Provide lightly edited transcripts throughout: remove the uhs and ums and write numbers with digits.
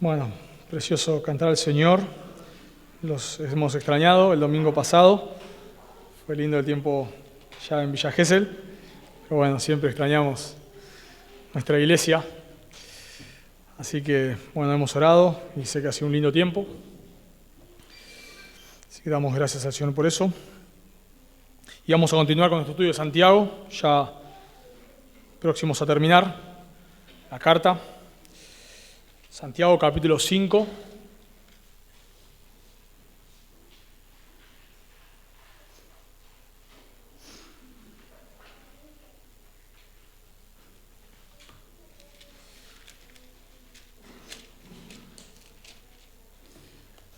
Bueno, precioso cantar al Señor. Los hemos extrañado el domingo pasado. Fue lindo el tiempo ya en Villa Gesell. Pero bueno, siempre extrañamos nuestra iglesia. Así que, bueno, hemos orado y sé que ha sido un lindo tiempo. Así que damos gracias al Señor por eso. Y vamos a continuar con nuestro estudio de Santiago, ya próximos a terminar la carta. Santiago capítulo 5.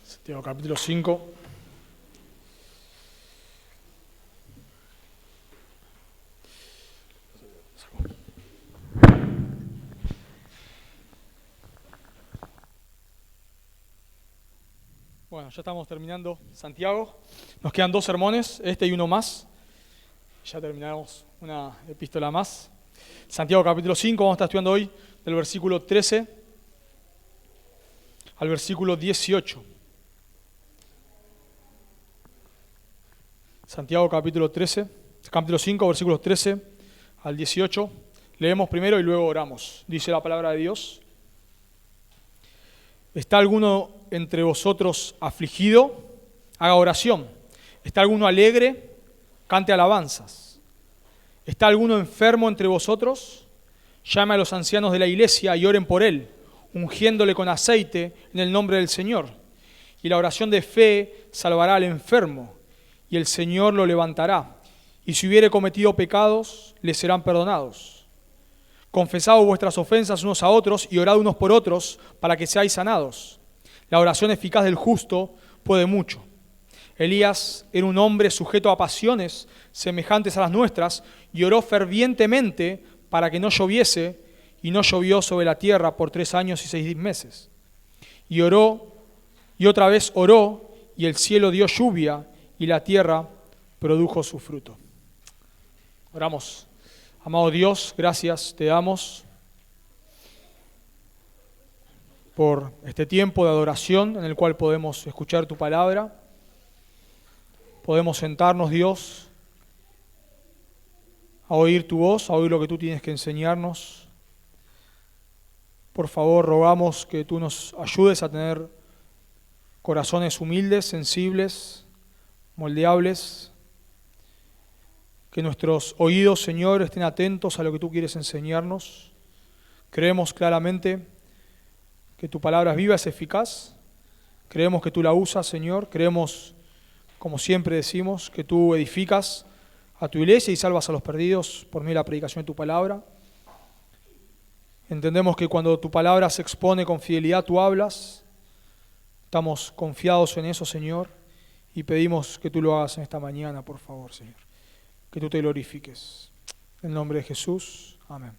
Santiago capítulo 5. Bueno, ya estamos terminando Santiago. Nos quedan 2 sermones, este y uno más. Ya terminamos una epístola más. Santiago capítulo 5, vamos a estar estudiando hoy del versículo 13 al versículo 18. Santiago capítulo 5, versículos 13 al 18. Leemos primero y luego oramos. Dice la palabra de Dios: ¿Está alguno entre vosotros afligido? Haga oración. ¿Está alguno alegre? Cante alabanzas. ¿Está alguno enfermo entre vosotros? Llame a los ancianos de la iglesia y oren por él, ungiéndole con aceite en el nombre del Señor. Y la oración de fe salvará al enfermo, y el Señor lo levantará. Y si hubiere cometido pecados, le serán perdonados. Confesad vuestras ofensas unos a otros y orad unos por otros para que seáis sanados. La oración eficaz del justo puede mucho. Elías era un hombre sujeto a pasiones semejantes a las nuestras y oró fervientemente para que no lloviese, y no llovió sobre la tierra por 3 años y 6 meses. Y oró, y otra vez oró, y el cielo dio lluvia, y la tierra produjo su fruto. Oramos. Amado Dios, gracias te damos por este tiempo de adoración en el cual podemos escuchar tu palabra. Podemos sentarnos, Dios, a oír tu voz, a oír lo que tú tienes que enseñarnos. Por favor, rogamos que tú nos ayudes a tener corazones humildes, sensibles, moldeables. Que nuestros oídos, Señor, estén atentos a lo que tú quieres enseñarnos. Creemos claramente que tu palabra es viva, es eficaz. Creemos que tú la usas, Señor. Creemos, como siempre decimos, que tú edificas a tu iglesia y salvas a los perdidos por medio de la predicación de tu palabra. Entendemos que cuando tu palabra se expone con fidelidad, tú hablas. Estamos confiados en eso, Señor, y pedimos que tú lo hagas en esta mañana, por favor, Señor. Que tú te glorifiques. En el nombre de Jesús. Amén.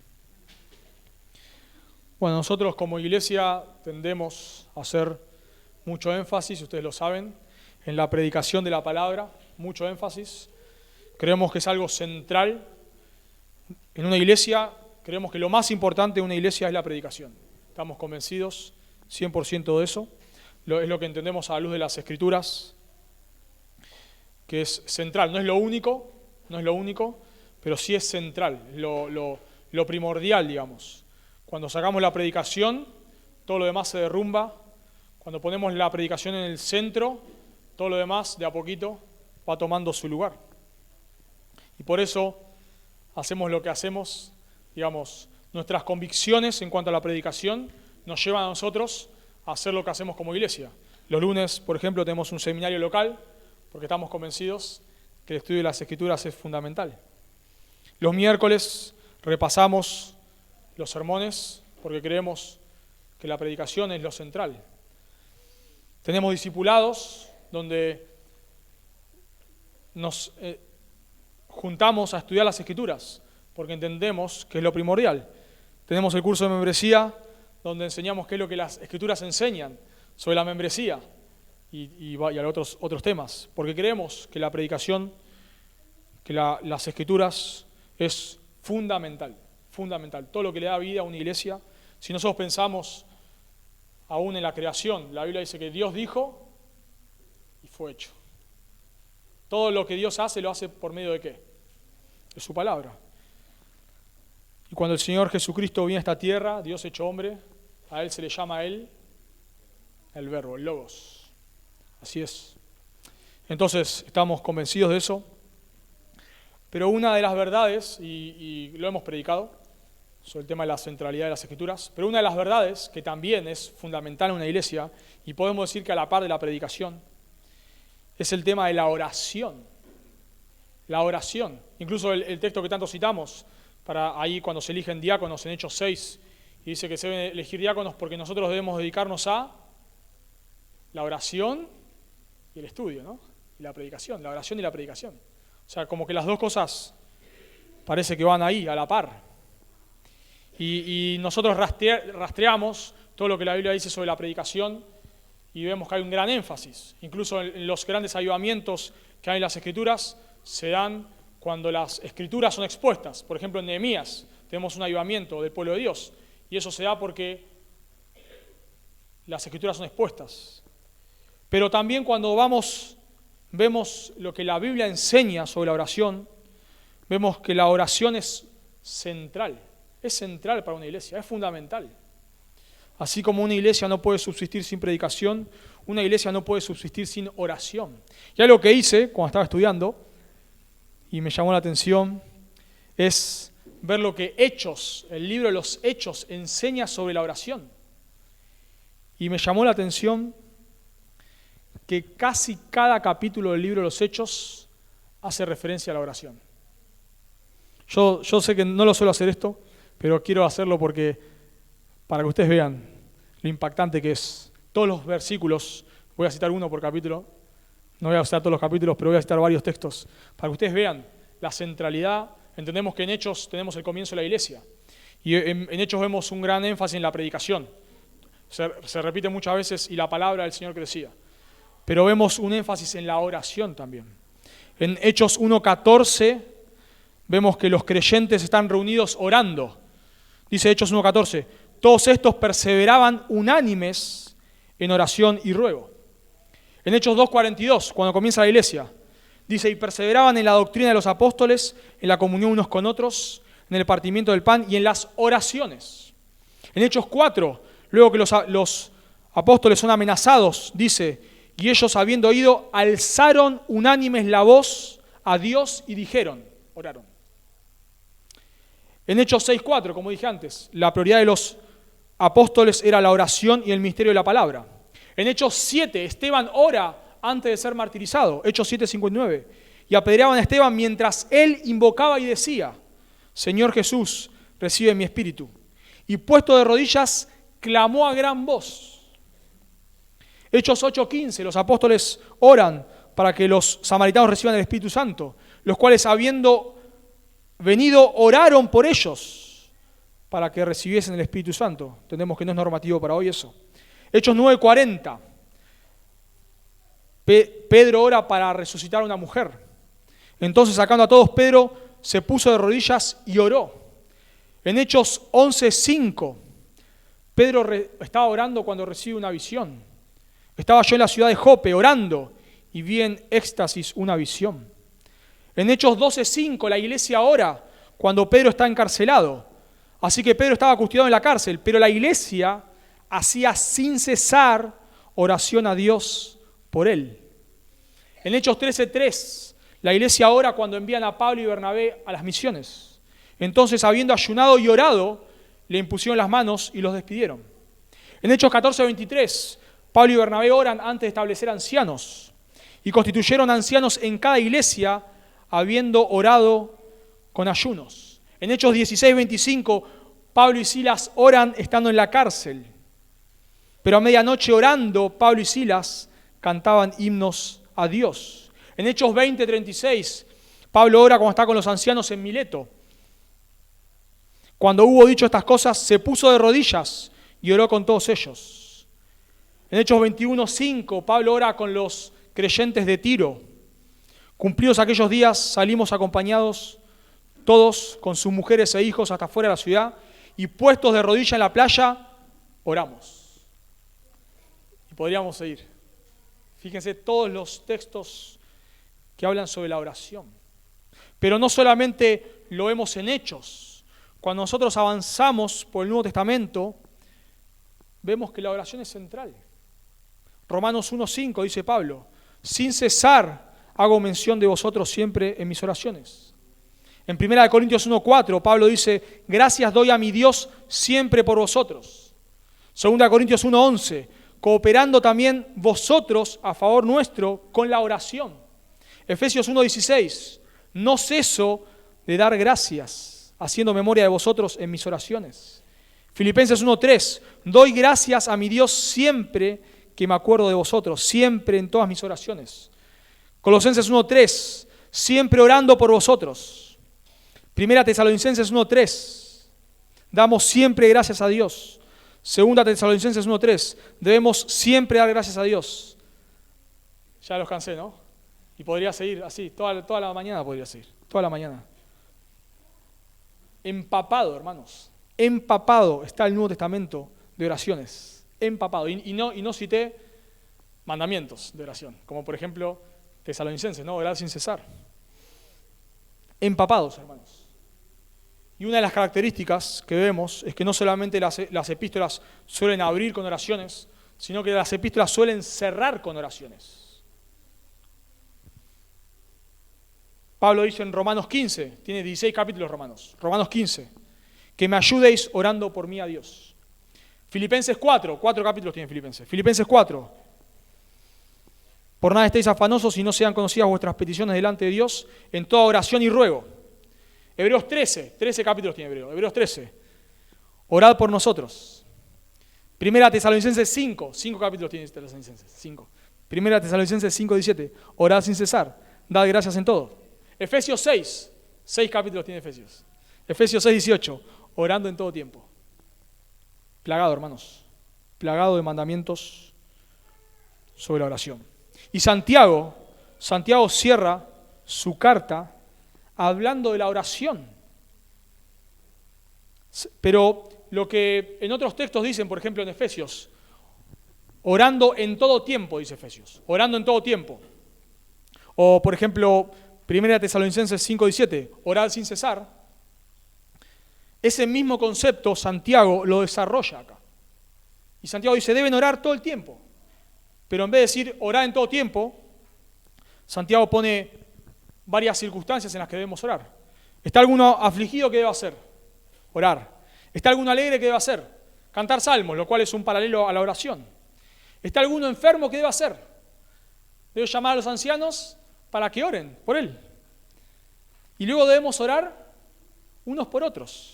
Bueno, nosotros como iglesia tendemos a hacer mucho énfasis, ustedes lo saben, en la predicación de la palabra, mucho énfasis. Creemos que es algo central. En una iglesia, creemos que lo más importante de una iglesia es la predicación. Estamos convencidos 100% de eso. Es lo que entendemos a la luz de las Escrituras, que es central. No es lo único, pero sí es central, lo primordial, digamos. Cuando sacamos la predicación, todo lo demás se derrumba. Cuando ponemos la predicación en el centro, todo lo demás de a poquito va tomando su lugar. Y por eso hacemos lo que hacemos, digamos, nuestras convicciones en cuanto a la predicación nos llevan a nosotros a hacer lo que hacemos como iglesia. Los lunes, por ejemplo, tenemos un seminario local, porque estamos convencidos que el estudio de las Escrituras es fundamental. Los miércoles repasamos los sermones porque creemos que la predicación es lo central. Tenemos discipulados donde nos juntamos a estudiar las Escrituras porque entendemos que es lo primordial. Tenemos el curso de membresía donde enseñamos qué es lo que las Escrituras enseñan sobre la membresía y otros temas, porque creemos que la predicación, que las Escrituras es fundamental. Todo lo que le da vida a una iglesia. Si nosotros pensamos aún en la creación. La Biblia dice que Dios dijo y fue hecho. Todo lo que Dios hace, lo hace por medio de ¿qué? De su palabra. Y cuando el Señor Jesucristo viene a esta tierra, Dios hecho hombre, a Él se le llama a Él el Verbo, el Logos. Así es. Entonces, estamos convencidos de eso. Pero una de las verdades, y lo hemos predicado, sobre el tema de la centralidad de las Escrituras, pero una de las verdades que también es fundamental en una iglesia, y podemos decir que a la par de la predicación, es el tema de la oración. La oración. Incluso el texto que tanto citamos, para ahí cuando se eligen diáconos en Hechos 6, y dice que se deben elegir diáconos porque nosotros debemos dedicarnos a la oración y el estudio, ¿no? Y la predicación, la oración y la predicación. O sea, como que las dos cosas parece que van ahí, a la par. Y nosotros rastreamos todo lo que la Biblia dice sobre la predicación y vemos que hay un gran énfasis. Incluso en los grandes avivamientos que hay en las Escrituras se dan cuando las Escrituras son expuestas. Por ejemplo, en Nehemías tenemos un avivamiento del pueblo de Dios y eso se da porque las Escrituras son expuestas. Pero también cuando vemos lo que la Biblia enseña sobre la oración, vemos que la oración es central para una iglesia, es fundamental. Así como una iglesia no puede subsistir sin predicación, una iglesia no puede subsistir sin oración. Y algo que hice cuando estaba estudiando, y me llamó la atención, es ver lo que el libro de los Hechos enseña sobre la oración. Y me llamó la atención que casi cada capítulo del libro de los Hechos hace referencia a la oración. Yo sé que no lo suelo hacer esto, pero quiero hacerlo para que ustedes vean lo impactante que es. Todos los versículos, voy a citar uno por capítulo, no voy a citar todos los capítulos, pero voy a citar varios textos, para que ustedes vean la centralidad. Entendemos que en Hechos tenemos el comienzo de la iglesia, y en Hechos vemos un gran énfasis en la predicación. Se repite muchas veces, y la palabra del Señor crecía. Pero vemos un énfasis en la oración también. En Hechos 1:14 vemos que los creyentes están reunidos orando. Dice Hechos 1:14, todos estos perseveraban unánimes en oración y ruego. En Hechos 2:42, cuando comienza la iglesia, dice, y perseveraban en la doctrina de los apóstoles, en la comunión unos con otros, en el partimiento del pan y en las oraciones. En Hechos 4, luego que los apóstoles son amenazados, dice, y ellos habiendo oído, alzaron unánimes la voz a Dios y dijeron, oraron. En Hechos 6:4, como dije antes, la prioridad de los apóstoles era la oración y el misterio de la palabra. En Hechos 7, Esteban ora antes de ser martirizado, Hechos 7:59, y apedreaban a Esteban mientras él invocaba y decía, Señor Jesús, recibe mi espíritu. Y puesto de rodillas, clamó a gran voz. Hechos 8:15, los apóstoles oran para que los samaritanos reciban el Espíritu Santo, los cuales habiendo venido oraron por ellos para que recibiesen el Espíritu Santo. Entendemos que no es normativo para hoy eso. Hechos 9:40, Pedro ora para resucitar a una mujer. Entonces, sacando a todos, Pedro se puso de rodillas y oró. En Hechos 11:5, Pedro estaba orando cuando recibe una visión. Estaba yo en la ciudad de Jope orando y vi en éxtasis una visión. En Hechos 12:5 la iglesia ora cuando Pedro está encarcelado. Así que Pedro estaba custodiado en la cárcel, pero la iglesia hacía sin cesar oración a Dios por él. En Hechos 13:3 la iglesia ora cuando envían a Pablo y Bernabé a las misiones. Entonces, habiendo ayunado y orado, le impusieron las manos y los despidieron. En Hechos 14:23 Pablo y Bernabé oran antes de establecer ancianos y constituyeron ancianos en cada iglesia habiendo orado con ayunos. En Hechos 16:25 Pablo y Silas oran estando en la cárcel, pero a medianoche orando Pablo y Silas cantaban himnos a Dios. En Hechos 20:36 Pablo ora cuando está con los ancianos en Mileto. Cuando hubo dicho estas cosas se puso de rodillas y oró con todos ellos. En Hechos 21:5, Pablo ora con los creyentes de Tiro. Cumplidos aquellos días, salimos acompañados todos con sus mujeres e hijos hasta fuera de la ciudad y puestos de rodillas en la playa, oramos. podríamos seguir. Fíjense todos los textos que hablan sobre la oración. Pero no solamente lo vemos en Hechos. Cuando nosotros avanzamos por el Nuevo Testamento, vemos que la oración es central. Romanos 1:5 dice Pablo: sin cesar hago mención de vosotros siempre en mis oraciones. En 1 Corintios 1:4 Pablo dice: gracias doy a mi Dios siempre por vosotros. 2 Corintios 1:11, cooperando también vosotros a favor nuestro con la oración. Efesios 1:16, no ceso de dar gracias, haciendo memoria de vosotros en mis oraciones. Filipenses 1:3, doy gracias a mi Dios siempre que me acuerdo de vosotros, siempre en todas mis oraciones. Colosenses 1:3, siempre orando por vosotros. 1 Tesalonicenses 1:3, damos siempre gracias a Dios. 2 Tesalonicenses 1:3, debemos siempre dar gracias a Dios. Ya los cansé, ¿no? Y podría seguir así, toda la mañana podría seguir, toda la mañana. Empapado, hermanos, empapado está el Nuevo Testamento de oraciones, empapado. Y no cité mandamientos de oración, como por ejemplo Tesalonicenses, ¿no? Orar sin cesar. Empapados, hermanos. Y una de las características que vemos es que no solamente las epístolas suelen abrir con oraciones, sino que las epístolas suelen cerrar con oraciones. Pablo dice en Romanos 15, tiene 16 capítulos Romanos 15, que me ayudéis orando por mí a Dios. Filipenses 4 capítulos tiene Filipenses 4, por nada estéis afanosos y no sean conocidas vuestras peticiones delante de Dios en toda oración y ruego. Hebreos 13 capítulos tiene Hebreos 13, orad por nosotros. 1 Tesalonicenses 5 capítulos tiene Tesalonicenses 5. 1 Tesalonicenses 5:17, orad sin cesar, dad gracias en todo. Efesios 6 capítulos tiene Efesios. Efesios 6:18, orando en todo tiempo. Plagado, hermanos, plagado de mandamientos sobre la oración. Y Santiago cierra su carta hablando de la oración. Pero lo que en otros textos dicen, por ejemplo en Efesios, orando en todo tiempo, dice Efesios, orando en todo tiempo. O por ejemplo, 1 Tesalonicenses 5:17, orad sin cesar. Ese mismo concepto Santiago lo desarrolla acá. Y Santiago dice, deben orar todo el tiempo. Pero en vez de decir orar en todo tiempo, Santiago pone varias circunstancias en las que debemos orar. ¿Está alguno afligido? ¿Qué debe hacer? Orar. ¿Está alguno alegre? ¿Qué debe hacer? Cantar salmos, lo cual es un paralelo a la oración. ¿Está alguno enfermo? ¿Qué debe hacer? Debe llamar a los ancianos para que oren por él. Y luego debemos orar unos por otros.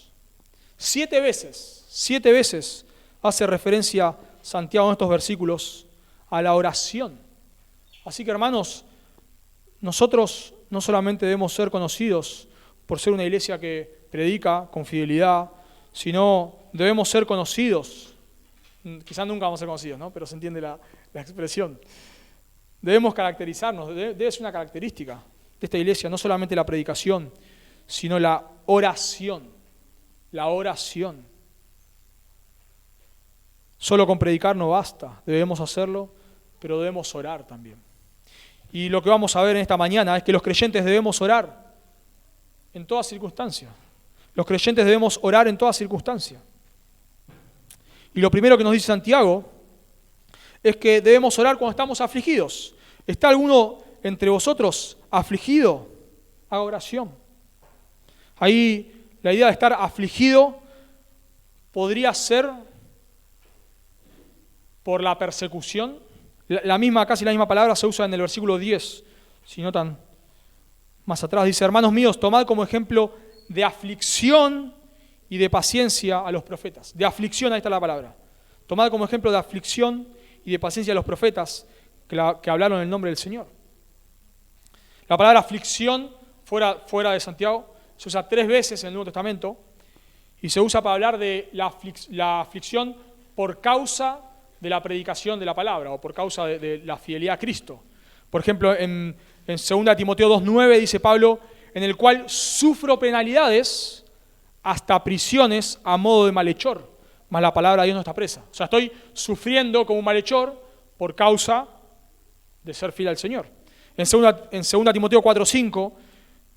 7 veces hace referencia Santiago en estos versículos a la oración. Así que, hermanos, nosotros no solamente debemos ser conocidos por ser una iglesia que predica con fidelidad, sino debemos ser conocidos. Quizás nunca vamos a ser conocidos, ¿no? Pero se entiende la expresión. Debemos caracterizarnos, debe ser una característica de esta iglesia, no solamente la predicación, sino la oración. La oración. Solo con predicar no basta, debemos hacerlo, pero debemos orar también. Y lo que vamos a ver en esta mañana es que los creyentes debemos orar en toda circunstancia. Los creyentes debemos orar en toda circunstancia. Y lo primero que nos dice Santiago es que debemos orar cuando estamos afligidos. ¿Está alguno entre vosotros afligido? Haga oración. Ahí la idea de estar afligido podría ser por la persecución. Casi la misma palabra se usa en el versículo 10, si notan más atrás. Dice, hermanos míos, tomad como ejemplo de aflicción y de paciencia a los profetas. De aflicción, ahí está la palabra. Tomad como ejemplo de aflicción y de paciencia a los profetas que hablaron en el nombre del Señor. La palabra aflicción, fuera de Santiago, se usa 3 veces en el Nuevo Testamento y se usa para hablar de la aflicción por causa de la predicación de la palabra o por causa de la fidelidad a Cristo. Por ejemplo, en 2 Timoteo 2:9 dice Pablo, en el cual sufro penalidades hasta prisiones a modo de malhechor, mas la palabra de Dios no está presa. O sea, estoy sufriendo como un malhechor por causa de ser fiel al Señor. En 2 Timoteo 4:5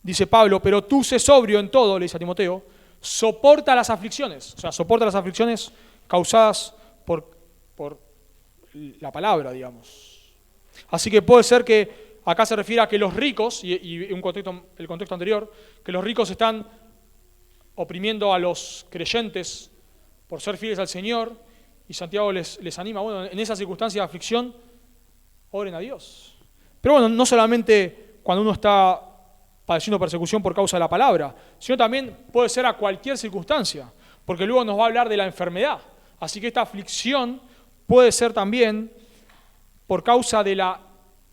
dice Pablo, pero tú sé sobrio en todo, le dice a Timoteo, soporta las aflicciones, o sea, soporta las aflicciones causadas por la palabra, digamos. Así que puede ser que acá se refiere a que los ricos, y el contexto anterior, que los ricos están oprimiendo a los creyentes por ser fieles al Señor, y Santiago les anima, bueno, en esa circunstancia de aflicción, oren a Dios. Pero bueno, no solamente cuando uno está padeciendo persecución por causa de la palabra, sino también puede ser a cualquier circunstancia, porque luego nos va a hablar de la enfermedad. Así que esta aflicción puede ser también por causa de la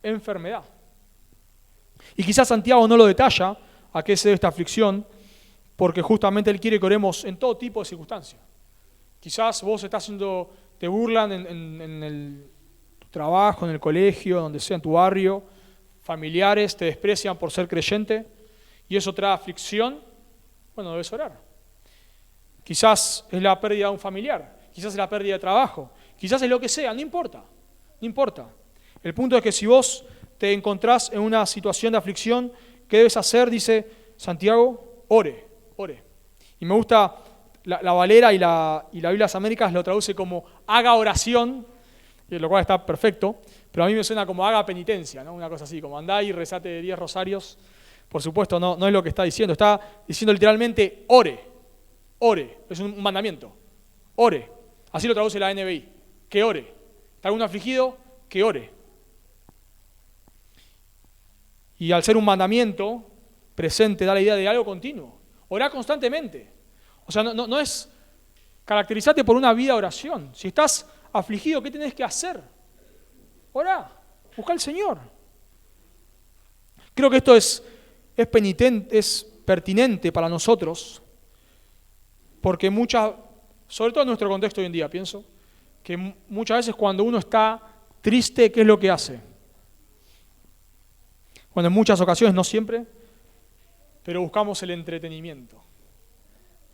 enfermedad. Y quizás Santiago no lo detalla a qué se debe esta aflicción, porque justamente él quiere que oremos en todo tipo de circunstancias. Quizás vos te burlan en el trabajo, en el colegio, donde sea, en tu barrio, familiares te desprecian por ser creyente y eso trae aflicción, bueno, debes orar. Quizás es la pérdida de un familiar, quizás es la pérdida de trabajo, quizás es lo que sea, no importa. El punto es que si vos te encontrás en una situación de aflicción, ¿qué debes hacer? Dice Santiago, ore. Y me gusta la Valera y la Biblia de las Américas lo traduce como haga oración, lo cual está perfecto, pero a mí me suena como haga penitencia, ¿no? Una cosa así, como andá y rezate 10 rosarios. Por supuesto, no es lo que está diciendo literalmente ore, es un mandamiento, ore. Así lo traduce la NBI, que ore. ¿Está algún afligido? Que ore. Y al ser un mandamiento presente, da la idea de algo continuo. Orá constantemente. O sea, no es caracterizarte por una vida de oración. Si estás afligido, ¿qué tenés que hacer? Orá, busca al Señor. Creo que esto es pertinente para nosotros, porque sobre todo en nuestro contexto hoy en día, pienso, que muchas veces cuando uno está triste, ¿qué es lo que hace? Bueno, en muchas ocasiones, no siempre, pero buscamos el entretenimiento,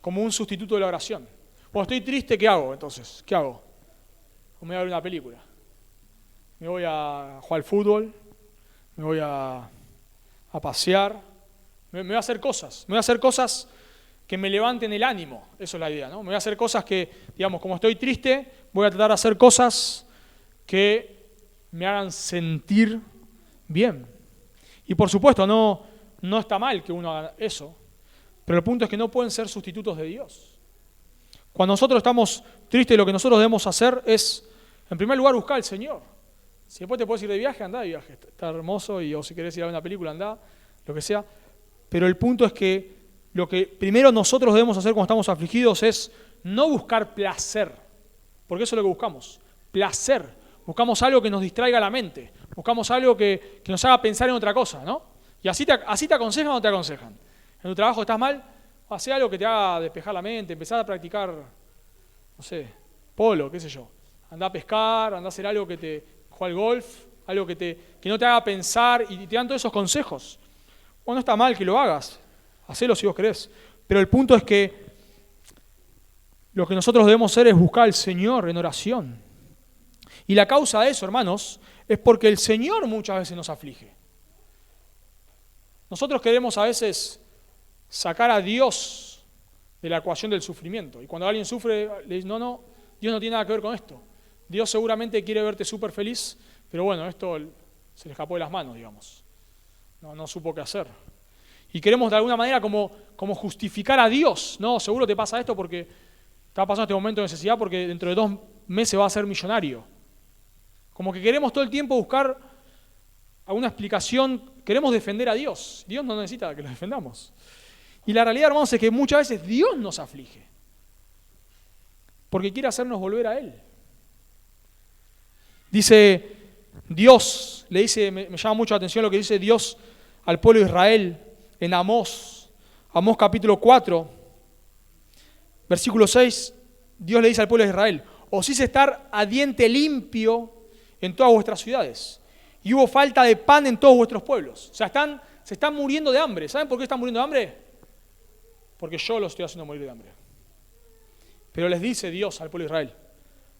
como un sustituto de la oración. Cuando estoy triste, ¿qué hago entonces? ¿Qué hago? Me voy a ver una película, me voy a jugar al fútbol, me voy a pasear, me voy a hacer cosas que me levanten el ánimo, eso es la idea, ¿no? Me voy a hacer cosas que, digamos, como estoy triste, voy a tratar de hacer cosas que me hagan sentir bien. Y por supuesto, no está mal que uno haga eso, pero el punto es que no pueden ser sustitutos de Dios. Cuando nosotros estamos tristes, lo que nosotros debemos hacer es, en primer lugar, buscar al Señor. Si después te puedes ir de viaje, andá de viaje, está hermoso, o si querés ir a ver una película, andá, lo que sea. Pero el punto es que lo que primero nosotros debemos hacer cuando estamos afligidos es no buscar placer, porque eso es lo que buscamos, placer. Buscamos algo que nos distraiga la mente, buscamos algo que nos haga pensar en otra cosa, ¿no? Y así te aconsejan o no te aconsejan. En tu trabajo estás mal, hacé algo que te haga despejar la mente, empezá a practicar, no sé, polo, qué sé yo. Andá a pescar, andá a hacer algo jugar al golf, algo que no te haga pensar y te dan todos esos consejos. Bueno, no está mal que lo hagas, hacelo si vos querés. Pero el punto es que lo que nosotros debemos hacer es buscar al Señor en oración. Y la causa de eso, hermanos, es porque el Señor muchas veces nos aflige. Nosotros queremos a veces sacar a Dios de la ecuación del sufrimiento. Y cuando alguien sufre, le dice, no, Dios no tiene nada que ver con esto. Dios seguramente quiere verte súper feliz, pero bueno, esto se le escapó de las manos, digamos. No supo qué hacer. Y queremos de alguna manera como justificar a Dios. No, seguro te pasa esto porque está pasando este momento de necesidad porque dentro de 2 meses vas a ser millonario. Como que queremos todo el tiempo buscar alguna explicación, queremos defender a Dios. Dios no necesita que lo defendamos. Y la realidad, hermanos, es que muchas veces Dios nos aflige, porque quiere hacernos volver a Él. Dice Dios, me llama mucho la atención lo que dice Dios al pueblo de Israel en Amós capítulo 4, versículo 6, Dios le dice al pueblo de Israel, os hice estar a diente limpio en todas vuestras ciudades, y hubo falta de pan en todos vuestros pueblos. O sea, se están muriendo de hambre. ¿Saben por qué están muriendo de hambre? Porque yo los estoy haciendo morir de hambre. Pero les dice Dios al pueblo de Israel,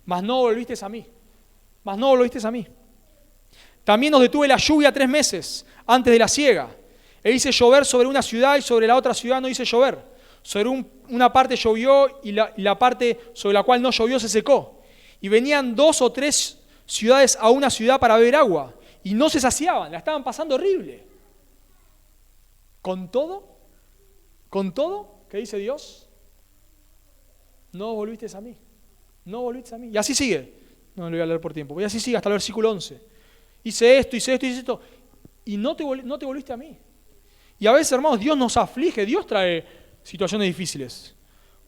mas no volvisteis a mí. mas no volvisteis a mí. También os detuve la lluvia 3 meses antes de la siega. E hice llover sobre una ciudad y sobre la otra ciudad no hice llover. Sobre una parte llovió y la parte sobre la cual no llovió se secó. Y venían 2 o 3 ciudades a una ciudad para beber agua. Y no se saciaban, la estaban pasando horrible. Con todo, ¿qué dice Dios? No volvisteis a mí. No volvisteis a mí. Y así sigue. No lo voy a leer por tiempo. Y así sigue hasta el versículo 11. Hice esto. Y no te volviste a mí. Y a veces, hermanos, Dios nos aflige. Dios trae situaciones difíciles.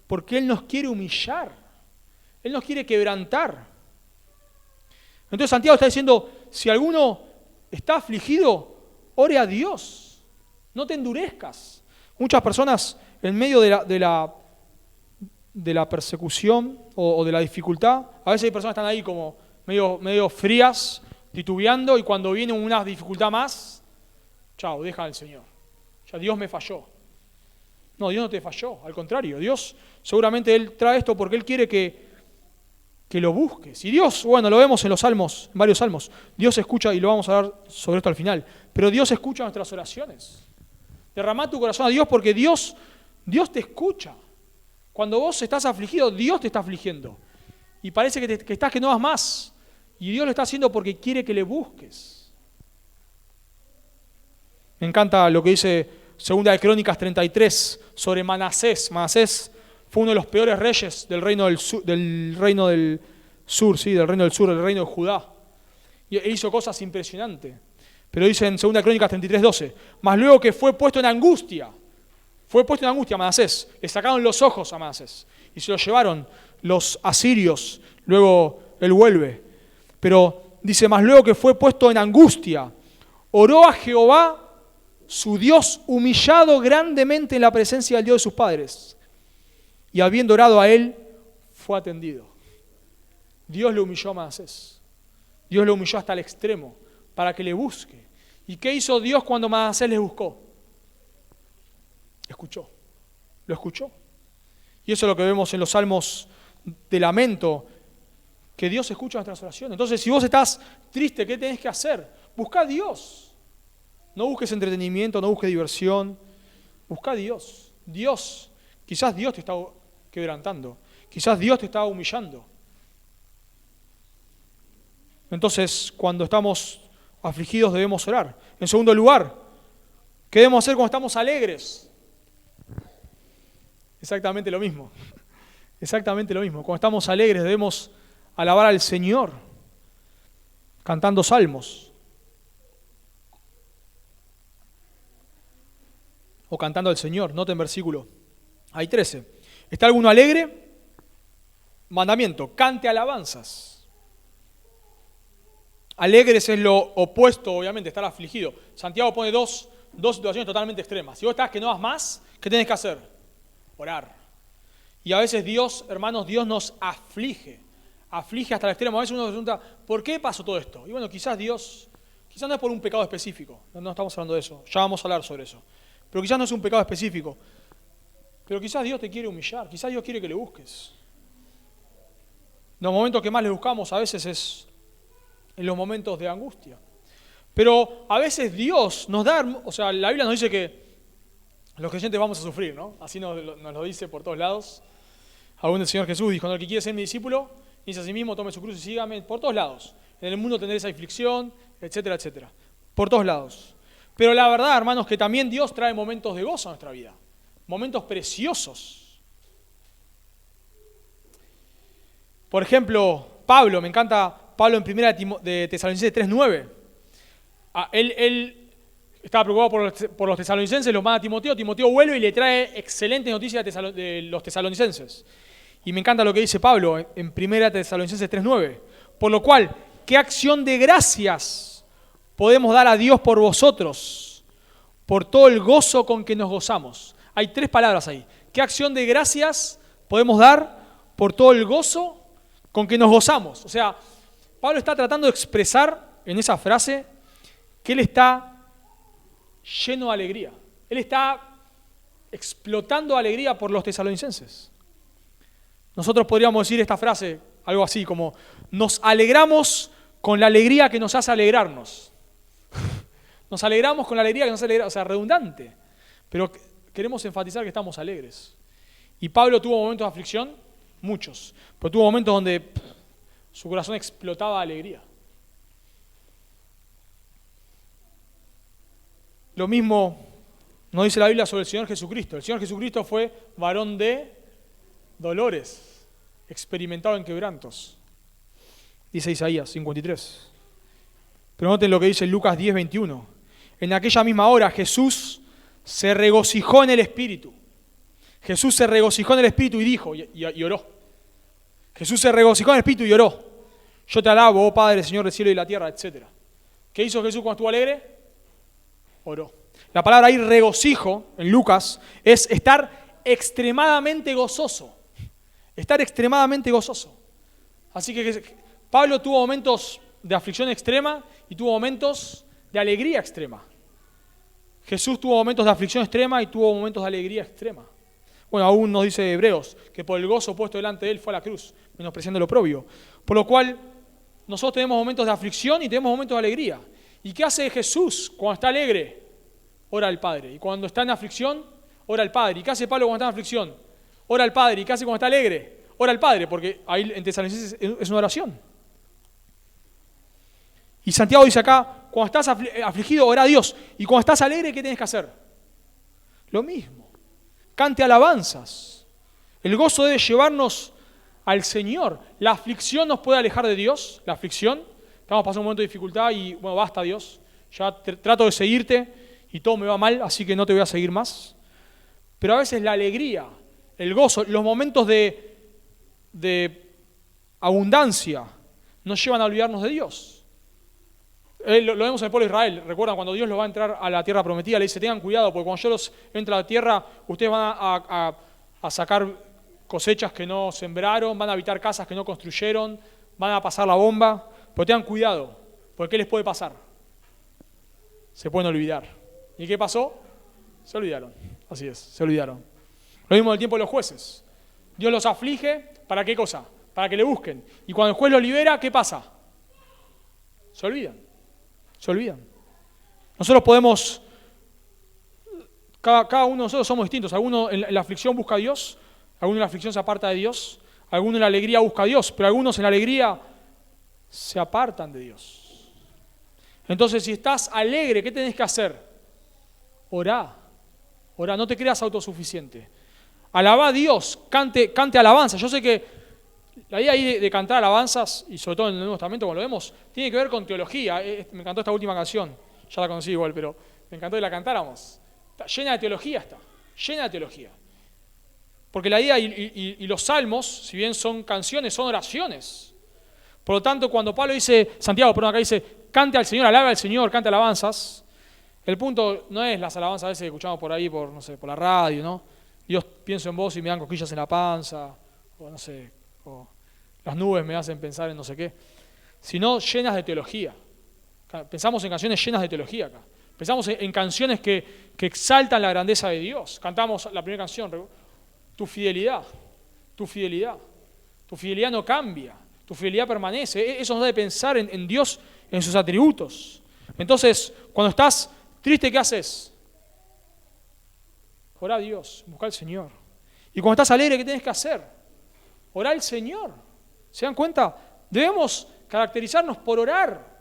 Porque Él nos quiere humillar. Él nos quiere quebrantar. Entonces Santiago está diciendo, si alguno está afligido, ore a Dios. No te endurezcas. Muchas personas en medio de la persecución o de la dificultad, a veces hay personas que están ahí como medio frías, titubeando, y cuando viene una dificultad más, chao, deja al Señor. Ya Dios me falló. No, Dios no te falló, al contrario, Dios seguramente Él trae esto porque Él quiere que lo busques. Y Dios, bueno, lo vemos en los salmos, en varios salmos, Dios escucha, y lo vamos a hablar sobre esto al final, pero Dios escucha nuestras oraciones. Derramá tu corazón a Dios porque Dios te escucha. Cuando vos estás afligido, Dios te está afligiendo. Y parece que estás que no vas más. Y Dios lo está haciendo porque quiere que le busques. Me encanta lo que dice 2 de Crónicas 33 sobre Manasés. Manasés fue uno de los peores reyes del reino del sur, del reino del reino de Judá. Y hizo cosas impresionantes. Pero dice en 2 Crónicas 33:12, mas luego que fue puesto en angustia a Manasés, le sacaron los ojos a Manasés y se lo llevaron los asirios, luego él vuelve. Pero dice, mas luego que fue puesto en angustia, oró a Jehová, su Dios, humillado grandemente en la presencia del Dios de sus padres. Y habiendo orado a él, fue atendido. Dios le humilló a Manasés. Dios lo humilló hasta el extremo para que le busque. ¿Y qué hizo Dios cuando Manasés le buscó? Escuchó. Lo escuchó. Y eso es lo que vemos en los salmos de lamento, que Dios escucha nuestras oraciones. Entonces, si vos estás triste, ¿qué tenés que hacer? Buscá a Dios. No busques entretenimiento, no busques diversión. Buscá a Dios. Quizás Dios te está quebrantando. Quizás Dios te está humillando. Entonces, cuando estamos afligidos debemos orar. En segundo lugar, ¿qué debemos hacer cuando estamos alegres? Exactamente lo mismo. Exactamente lo mismo. Cuando estamos alegres debemos alabar al Señor, cantando salmos. O cantando al Señor. Noten versículo. Hay 13. ¿Está alguno alegre? Mandamiento, cante alabanzas. Alegres es lo opuesto, obviamente, estar afligido. Santiago pone dos situaciones totalmente extremas. Si vos estás que no vas más, ¿qué tenés que hacer? Orar. Y a veces Dios, hermanos, Dios nos aflige hasta el extremo. A veces uno se pregunta, ¿por qué pasó todo esto? Y bueno, quizás no es por un pecado específico. No estamos hablando de eso. Ya vamos a hablar sobre eso. Pero quizás no es un pecado específico. Pero quizás Dios te quiere humillar. Quizás Dios quiere que le busques. Los momentos que más le buscamos a veces es en los momentos de angustia. Pero a veces Dios nos da, la Biblia nos dice que los creyentes vamos a sufrir, ¿no? Así nos lo dice por todos lados. Aún el Señor Jesús dijo, el que quiere ser mi discípulo, dice a sí mismo, tome su cruz y sígame, por todos lados. En el mundo tendréis aflicción, etcétera, etcétera. Por todos lados. Pero la verdad, hermanos, que también Dios trae momentos de gozo a nuestra vida. Momentos preciosos. Por ejemplo, Pablo, me encanta Pablo en 1 de Tesalonicenses 3:9. Él estaba preocupado por los tesalonicenses, los manda a Timoteo. Timoteo vuelve y le trae excelentes noticias de los tesalonicenses. Y me encanta lo que dice Pablo en 1 Tesalonicenses 3:9. Por lo cual, ¿qué acción de gracias podemos dar a Dios por vosotros? Por todo el gozo con que nos gozamos. Hay 3 palabras ahí. ¿Qué acción de gracias podemos dar por todo el gozo con que nos gozamos? O sea, Pablo está tratando de expresar en esa frase que él está lleno de alegría. Él está explotando alegría por los tesalonicenses. Nosotros podríamos decir esta frase, algo así como, nos alegramos con la alegría que nos hace alegrarnos. Nos alegramos con la alegría que nos hace alegrar, o sea, redundante. Pero queremos enfatizar que estamos alegres. Y Pablo tuvo momentos de aflicción, muchos, pero tuvo momentos donde su corazón explotaba de alegría. Lo mismo nos dice la Biblia sobre el Señor Jesucristo. El Señor Jesucristo fue varón de dolores, experimentado en quebrantos. Dice Isaías 53. Pero noten lo que dice Lucas 10:21. En aquella misma hora Jesús se regocijó en el Espíritu. Jesús se regocijó en el Espíritu y dijo, y oró. Jesús se regocijó en el Espíritu y oró. Yo te alabo, oh Padre, Señor del cielo y la tierra, etc. ¿Qué hizo Jesús cuando estuvo alegre? Oró. La palabra ahí regocijo, en Lucas, es estar extremadamente gozoso. Estar extremadamente gozoso. Así que Pablo tuvo momentos de aflicción extrema y tuvo momentos de alegría extrema. Jesús tuvo momentos de aflicción extrema y tuvo momentos de alegría extrema. Bueno, aún nos dice Hebreos que por el gozo puesto delante de él fue a la cruz, menospreciando lo propio. Por lo cual, nosotros tenemos momentos de aflicción y tenemos momentos de alegría. ¿Y qué hace Jesús cuando está alegre? Ora al Padre. Y cuando está en aflicción, ora al Padre. ¿Y qué hace Pablo cuando está en aflicción? Ora al Padre. ¿Y qué hace cuando está alegre? Ora al Padre, porque ahí en Tesalonicenses es una oración. Y Santiago dice acá, cuando estás afligido, ora a Dios. Y cuando estás alegre, ¿qué tienes que hacer? Lo mismo. Cante alabanzas. El gozo debe llevarnos al Señor. La aflicción nos puede alejar de Dios. La aflicción. Estamos pasando un momento de dificultad y, bueno, basta Dios. Ya trato de seguirte y todo me va mal, así que no te voy a seguir más. Pero a veces la alegría, el gozo, los momentos de abundancia nos llevan a olvidarnos de Dios. Lo vemos en el pueblo de Israel. Recuerdan cuando Dios los va a entrar a la tierra prometida, le dice, tengan cuidado, porque cuando yo los entre a la tierra, ustedes van a sacar cosechas que no sembraron, van a habitar casas que no construyeron, van a pasar la bomba, pero tengan cuidado, porque ¿qué les puede pasar? Se pueden olvidar. ¿Y qué pasó? Se olvidaron. Así es, se olvidaron. Lo mismo en el tiempo de los jueces. Dios los aflige, ¿para qué cosa? Para que le busquen. Y cuando el juez los libera, ¿qué pasa? Se olvidan. Se olvidan. Nosotros podemos, cada uno de nosotros somos distintos. Alguno en la aflicción busca a Dios, alguno en la aflicción se aparta de Dios, alguno en la alegría busca a Dios, pero algunos en la alegría se apartan de Dios. Entonces, si estás alegre, ¿qué tenés que hacer? Orá. Orá, no te creas autosuficiente. Alabá a Dios, cante alabanza. Yo sé que la idea ahí de cantar alabanzas, y sobre todo en el Nuevo Testamento, como lo vemos, tiene que ver con teología. Me encantó esta última canción, ya la conocí igual, pero me encantó que la cantáramos. Está llena de teología, llena de teología. Porque la idea y los salmos, si bien son canciones, son oraciones. Por lo tanto, cuando Pablo dice, Santiago, perdón, acá dice, cante al Señor, alabe al Señor, cante alabanzas, el punto no es las alabanzas a veces que escuchamos por ahí, por la radio, ¿no? Dios, pienso en vos y me dan cosquillas en la panza, o no sé, o las nubes me hacen pensar en no sé qué, sino llenas de teología. Pensamos en canciones llenas de teología acá. Pensamos en canciones que exaltan la grandeza de Dios. Cantamos la primera canción, tu fidelidad, tu fidelidad. Tu fidelidad no cambia, tu fidelidad permanece. Eso nos da de pensar en Dios, en sus atributos. Entonces, cuando estás triste, ¿qué haces? Orá a Dios, busca al Señor. Y cuando estás alegre, ¿qué tienes que hacer? Orá al Señor. ¿Se dan cuenta? Debemos caracterizarnos por orar.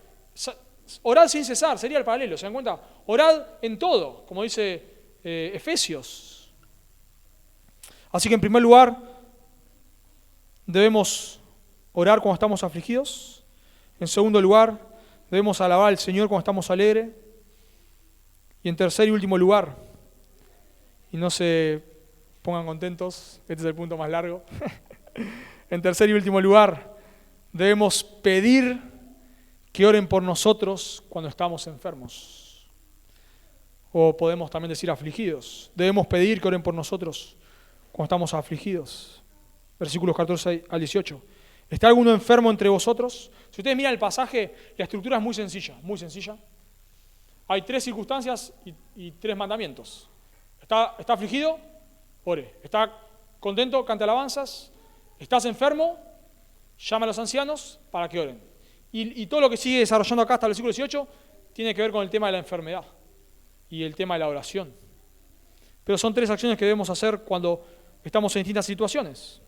Orad sin cesar, sería el paralelo, ¿se dan cuenta? Orad en todo, como dice Efesios. Así que en primer lugar, debemos orar cuando estamos afligidos. En segundo lugar, debemos alabar al Señor cuando estamos alegres. Y en tercer y último lugar, y no se pongan contentos, este es el punto más largo. En tercer y último lugar, debemos pedir que oren por nosotros cuando estamos enfermos. O podemos también decir afligidos. Debemos pedir que oren por nosotros cuando estamos afligidos. Versículos 14 al 18. ¿Está alguno enfermo entre vosotros? Si ustedes miran el pasaje, la estructura es muy sencilla, muy sencilla. Hay 3 circunstancias y 3 mandamientos. ¿Está afligido? Ore. ¿Está contento? Cante alabanzas. ¿Estás enfermo? Llama a los ancianos para que oren. Y todo lo que sigue desarrollando acá hasta el versículo 18 tiene que ver con el tema de la enfermedad y el tema de la oración. Pero son 3 acciones que debemos hacer cuando estamos en distintas situaciones.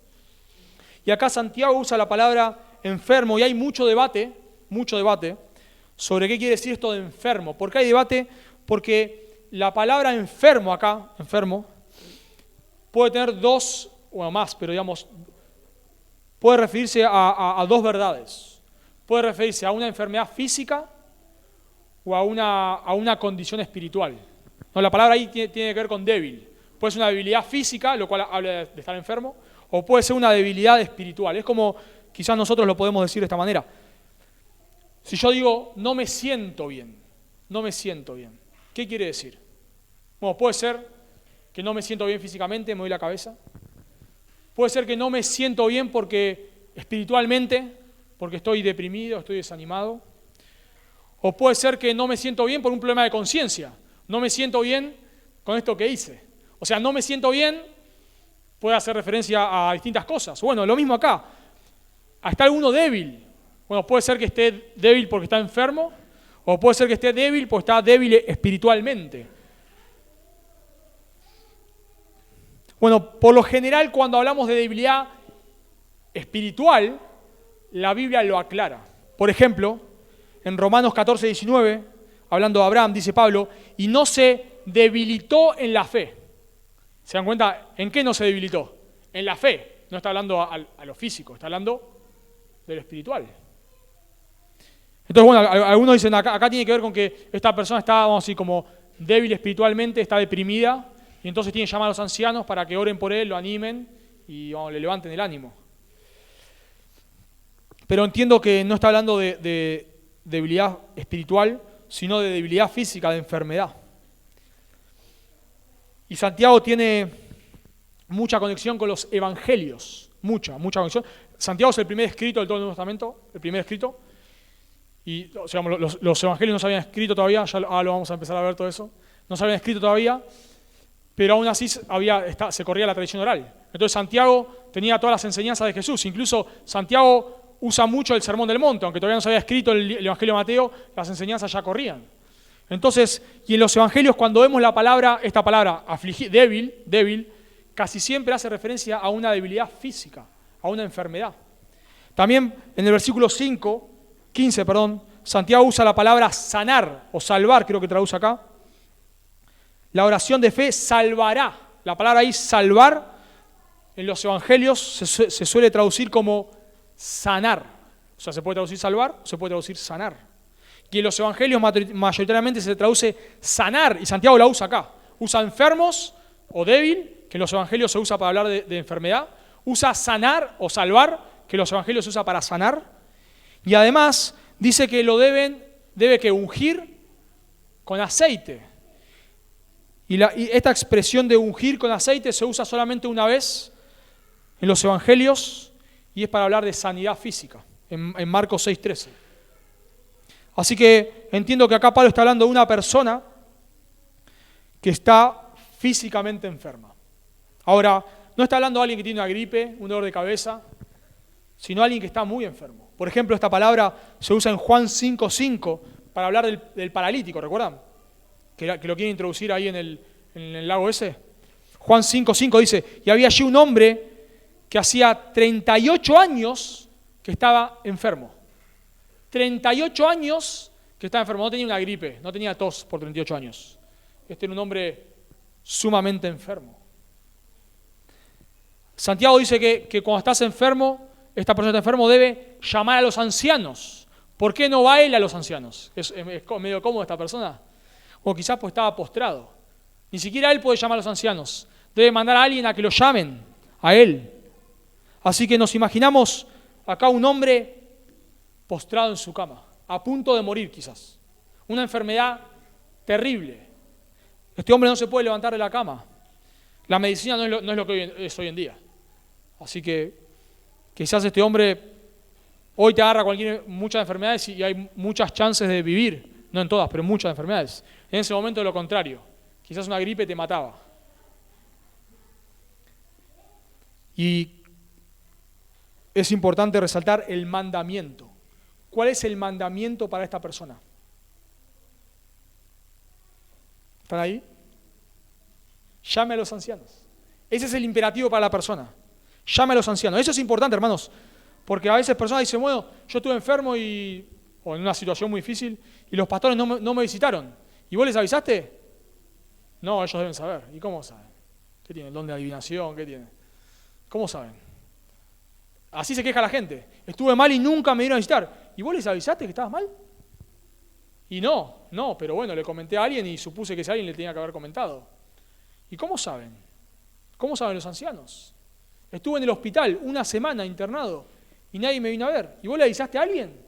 Y acá Santiago usa la palabra enfermo, y hay mucho debate sobre qué quiere decir esto de enfermo. ¿Por qué hay debate? Porque la palabra enfermo acá, enfermo, puede tener 2 o más, pero digamos, puede referirse a 2 verdades. Puede referirse a una enfermedad física o a una condición espiritual. No, la palabra ahí tiene que ver con débil. Puede ser una debilidad física, lo cual habla de estar enfermo, o puede ser una debilidad espiritual. Es como quizás nosotros lo podemos decir de esta manera. Si yo digo, no me siento bien, ¿qué quiere decir? Bueno, puede ser que no me siento bien físicamente, me doy la cabeza. Puede ser que no me siento bien porque espiritualmente, porque estoy deprimido, estoy desanimado. O puede ser que no me siento bien por un problema de conciencia. No me siento bien con esto que hice. O sea, no me siento bien puede hacer referencia a distintas cosas. Bueno, lo mismo acá. ¿Está alguno débil? Bueno, puede ser que esté débil porque está enfermo, o puede ser que esté débil porque está débil espiritualmente. Bueno, por lo general, cuando hablamos de debilidad espiritual, la Biblia lo aclara. Por ejemplo, en Romanos 14, 19, hablando de Abraham, dice Pablo, y no se debilitó en la fe. ¿Se dan cuenta? ¿En qué no se debilitó? En la fe. No está hablando a lo físico, está hablando de lo espiritual. Entonces, bueno, algunos dicen, acá tiene que ver con que esta persona está, vamos a decir, como débil espiritualmente, está deprimida, y entonces tiene que llamar a los ancianos para que oren por él, lo animen y le levanten el ánimo. Pero entiendo que no está hablando de debilidad espiritual, sino de debilidad física, de enfermedad. Y Santiago tiene mucha conexión con los evangelios, mucha conexión. Santiago es el primer escrito del todo el Nuevo Testamento, el primer escrito. Y o sea, los evangelios no se habían escrito todavía, ya lo vamos a empezar a ver todo eso. No se habían escrito todavía, pero aún así se corría la tradición oral. Entonces Santiago tenía todas las enseñanzas de Jesús. Incluso Santiago usa mucho el Sermón del Monte, aunque todavía no se había escrito el Evangelio de Mateo, las enseñanzas ya corrían. Entonces, y en los evangelios cuando vemos esta palabra débil, casi siempre hace referencia a una debilidad física, a una enfermedad. También en el versículo 15, Santiago usa la palabra sanar o salvar, creo que traduce acá. La oración de fe salvará. La palabra ahí salvar en los evangelios se suele traducir como sanar. O sea, se puede traducir salvar o se puede traducir sanar. Y en los evangelios mayoritariamente se traduce sanar, y Santiago la usa acá. Usa enfermos o débil, que en los evangelios se usa para hablar de enfermedad. Usa sanar o salvar, que en los evangelios se usa para sanar. Y además dice que debe que ungir con aceite. Y esta expresión de ungir con aceite se usa solamente una vez en los evangelios, y es para hablar de sanidad física, en Marcos 6:13. Así que entiendo que acá Pablo está hablando de una persona que está físicamente enferma. Ahora, no está hablando de alguien que tiene una gripe, un dolor de cabeza, sino alguien que está muy enfermo. Por ejemplo, esta palabra se usa en Juan 5:5 para hablar del paralítico, ¿recuerdan? Que lo quieren introducir ahí en el lago ese. Juan 5:5 dice, y había allí un hombre que hacía 38 años que estaba enfermo. 38 años que estaba enfermo, no tenía una gripe, no tenía tos por 38 años. Este era un hombre sumamente enfermo. Santiago dice que cuando estás enfermo, esta persona que está enfermo debe llamar a los ancianos. ¿Por qué no va él a los ancianos? ¿Es medio cómodo esta persona? O quizás pues estaba postrado. Ni siquiera él puede llamar a los ancianos. Debe mandar a alguien a que lo llamen, a él. Así que nos imaginamos acá un hombre postrado en su cama, a punto de morir quizás. Una enfermedad terrible. Este hombre no se puede levantar de la cama. La medicina no es lo que es hoy en día. Así que quizás este hombre hoy te agarra muchas enfermedades y hay muchas chances de vivir. No en todas, pero muchas enfermedades. En ese momento lo contrario. Quizás una gripe te mataba. Y es importante resaltar el mandamiento. ¿cuál es el mandamiento para esta persona? ¿Están ahí? Llame a los ancianos. Ese es el imperativo para la persona. Llame a los ancianos. Eso es importante, hermanos, porque a veces personas dicen, bueno, yo estuve enfermo o en una situación muy difícil y los pastores no me visitaron. ¿Y vos les avisaste? No, ellos deben saber. ¿Y cómo saben? ¿Qué tienen? ¿El don de adivinación? ¿Qué tienen? ¿Cómo saben? Así se queja la gente. Estuve mal y nunca me vieron a visitar. ¿Y vos les avisaste que estabas mal? Y no, pero bueno, le comenté a alguien y supuse que ese alguien le tenía que haber comentado. ¿Y cómo saben? ¿Cómo saben los ancianos? Estuve en el hospital una semana internado y nadie me vino a ver. ¿Y vos le avisaste a alguien?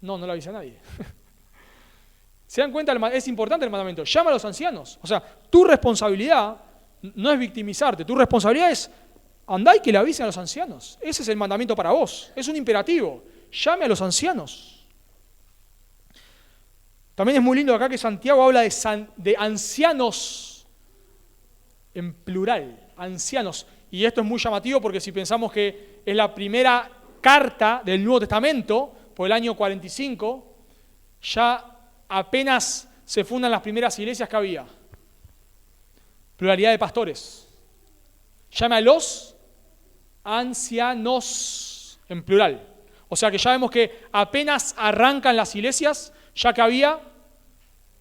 No le avisé a nadie. ¿Se dan cuenta? Es importante el mandamiento. Llama a los ancianos. O sea, tu responsabilidad no es victimizarte. Tu responsabilidad es andá y que le avisen a los ancianos. Ese es el mandamiento para vos. Es un imperativo. Llame a los ancianos. También es muy lindo acá que Santiago habla de ancianos en plural. Ancianos. Y esto es muy llamativo porque si pensamos que es la primera carta del Nuevo Testamento, por el año 45, ya apenas se fundan las primeras iglesias que había. Pluralidad de pastores. Llama a los ancianos en plural. O sea que ya vemos que apenas arrancan las iglesias, ya que había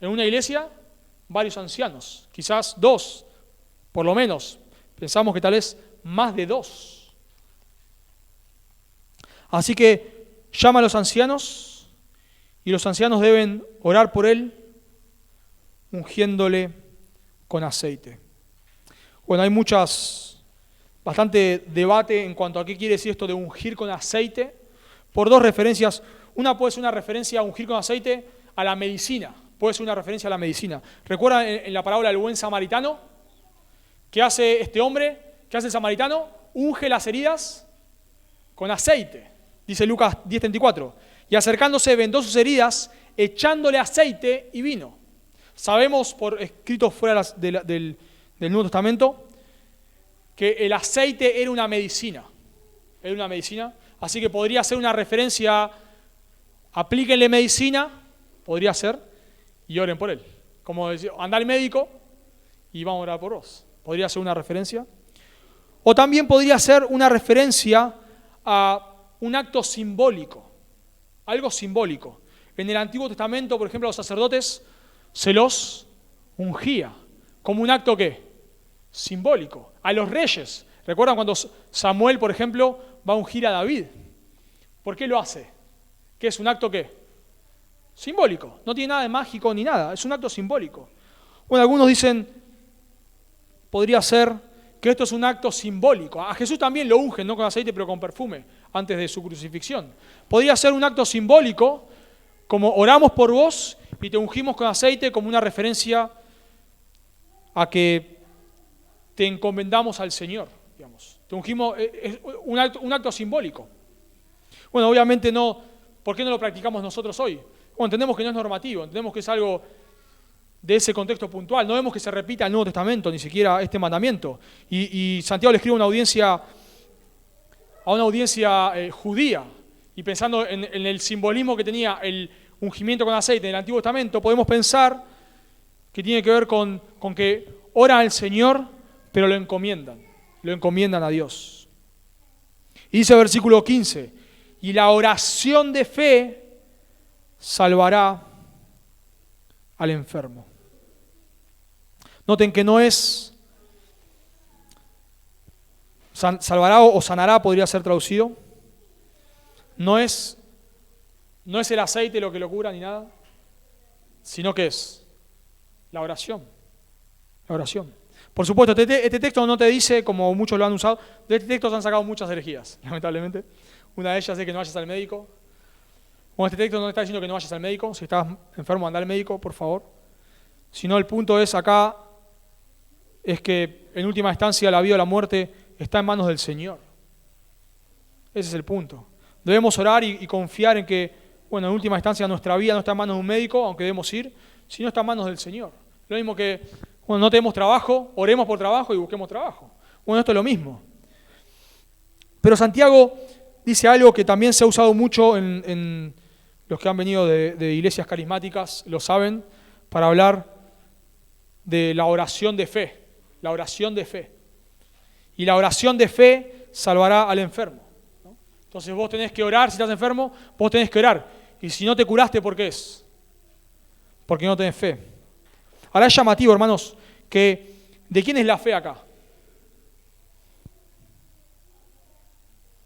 en una iglesia varios ancianos, quizás 2, por lo menos. Pensamos que tal vez más de 2. Así que llama a los ancianos y los ancianos deben orar por él, ungiéndole con aceite. Bueno, hay bastante debate en cuanto a qué quiere decir esto de ungir con aceite, por 2 referencias. Una puede ser una referencia a ungir con aceite a la medicina, puede ser una referencia a la medicina. ¿Recuerdan en la parábola del buen samaritano? ¿Qué hace este hombre? ¿Qué hace el samaritano? Unge las heridas con aceite, dice Lucas 10:34. Y acercándose vendó sus heridas, echándole aceite y vino. Sabemos por escritos fuera del Nuevo Testamento que el aceite era una medicina. Era una medicina. Así que podría ser una referencia, aplíquenle medicina, podría ser, y oren por él. Como decir, anda al médico y vamos a orar por vos. Podría ser una referencia. O también podría ser una referencia a un acto simbólico. Algo simbólico. En el Antiguo Testamento, por ejemplo, a los sacerdotes se los ungía. ¿Como un acto qué? Simbólico. A los reyes. ¿Recuerdan cuando Samuel, por ejemplo, va a ungir a David? ¿Por qué lo hace? ¿Qué es un acto qué? Simbólico. No tiene nada de mágico ni nada. Es un acto simbólico. Bueno, algunos dicen, podría ser que esto es un acto simbólico. A Jesús también lo ungen, no con aceite, pero con perfume, antes de su crucifixión. Podría ser un acto simbólico, como oramos por vos y te ungimos con aceite, como una referencia a que te encomendamos al Señor, digamos. Te ungimos, es un acto simbólico. Bueno, obviamente no, ¿por qué no lo practicamos nosotros hoy? Bueno, entendemos que no es normativo, entendemos que es algo de ese contexto puntual. No vemos que se repita el Nuevo Testamento, ni siquiera este mandamiento. Y Santiago le escribe a una audiencia judía, y pensando en el simbolismo que tenía el ungimiento con aceite en el Antiguo Testamento, podemos pensar que tiene que ver con que oran al Señor, pero lo encomiendan a Dios. Y dice el versículo 15, y la oración de fe salvará al enfermo. Noten que no es salvará o sanará, podría ser traducido. No es el aceite lo que lo cura ni nada, sino que es la oración. La oración. Por supuesto, este texto no te dice, como muchos lo han usado, de este texto se han sacado muchas herejías, lamentablemente. Una de ellas es que no vayas al médico. Bueno, este texto no te está diciendo que no vayas al médico. Si estás enfermo, anda al médico, por favor. Sino el punto es acá, es que en última instancia la vida o la muerte está en manos del Señor. Ese es el punto. Debemos orar y confiar en que, bueno, en última instancia nuestra vida no está en manos de un médico, aunque debemos ir, sino está en manos del Señor. Lo mismo que cuando no tenemos trabajo, oremos por trabajo y busquemos trabajo. Bueno, esto es lo mismo. Pero Santiago dice algo que también se ha usado mucho en los que han venido de iglesias carismáticas, lo saben, para hablar de la oración de fe. La oración de fe. Y la oración de fe salvará al enfermo, ¿no? Entonces vos tenés que orar, si estás enfermo, vos tenés que orar. Y si no te curaste, ¿por qué es? Porque no tenés fe. Ahora es llamativo, hermanos, que ¿de quién es la fe acá?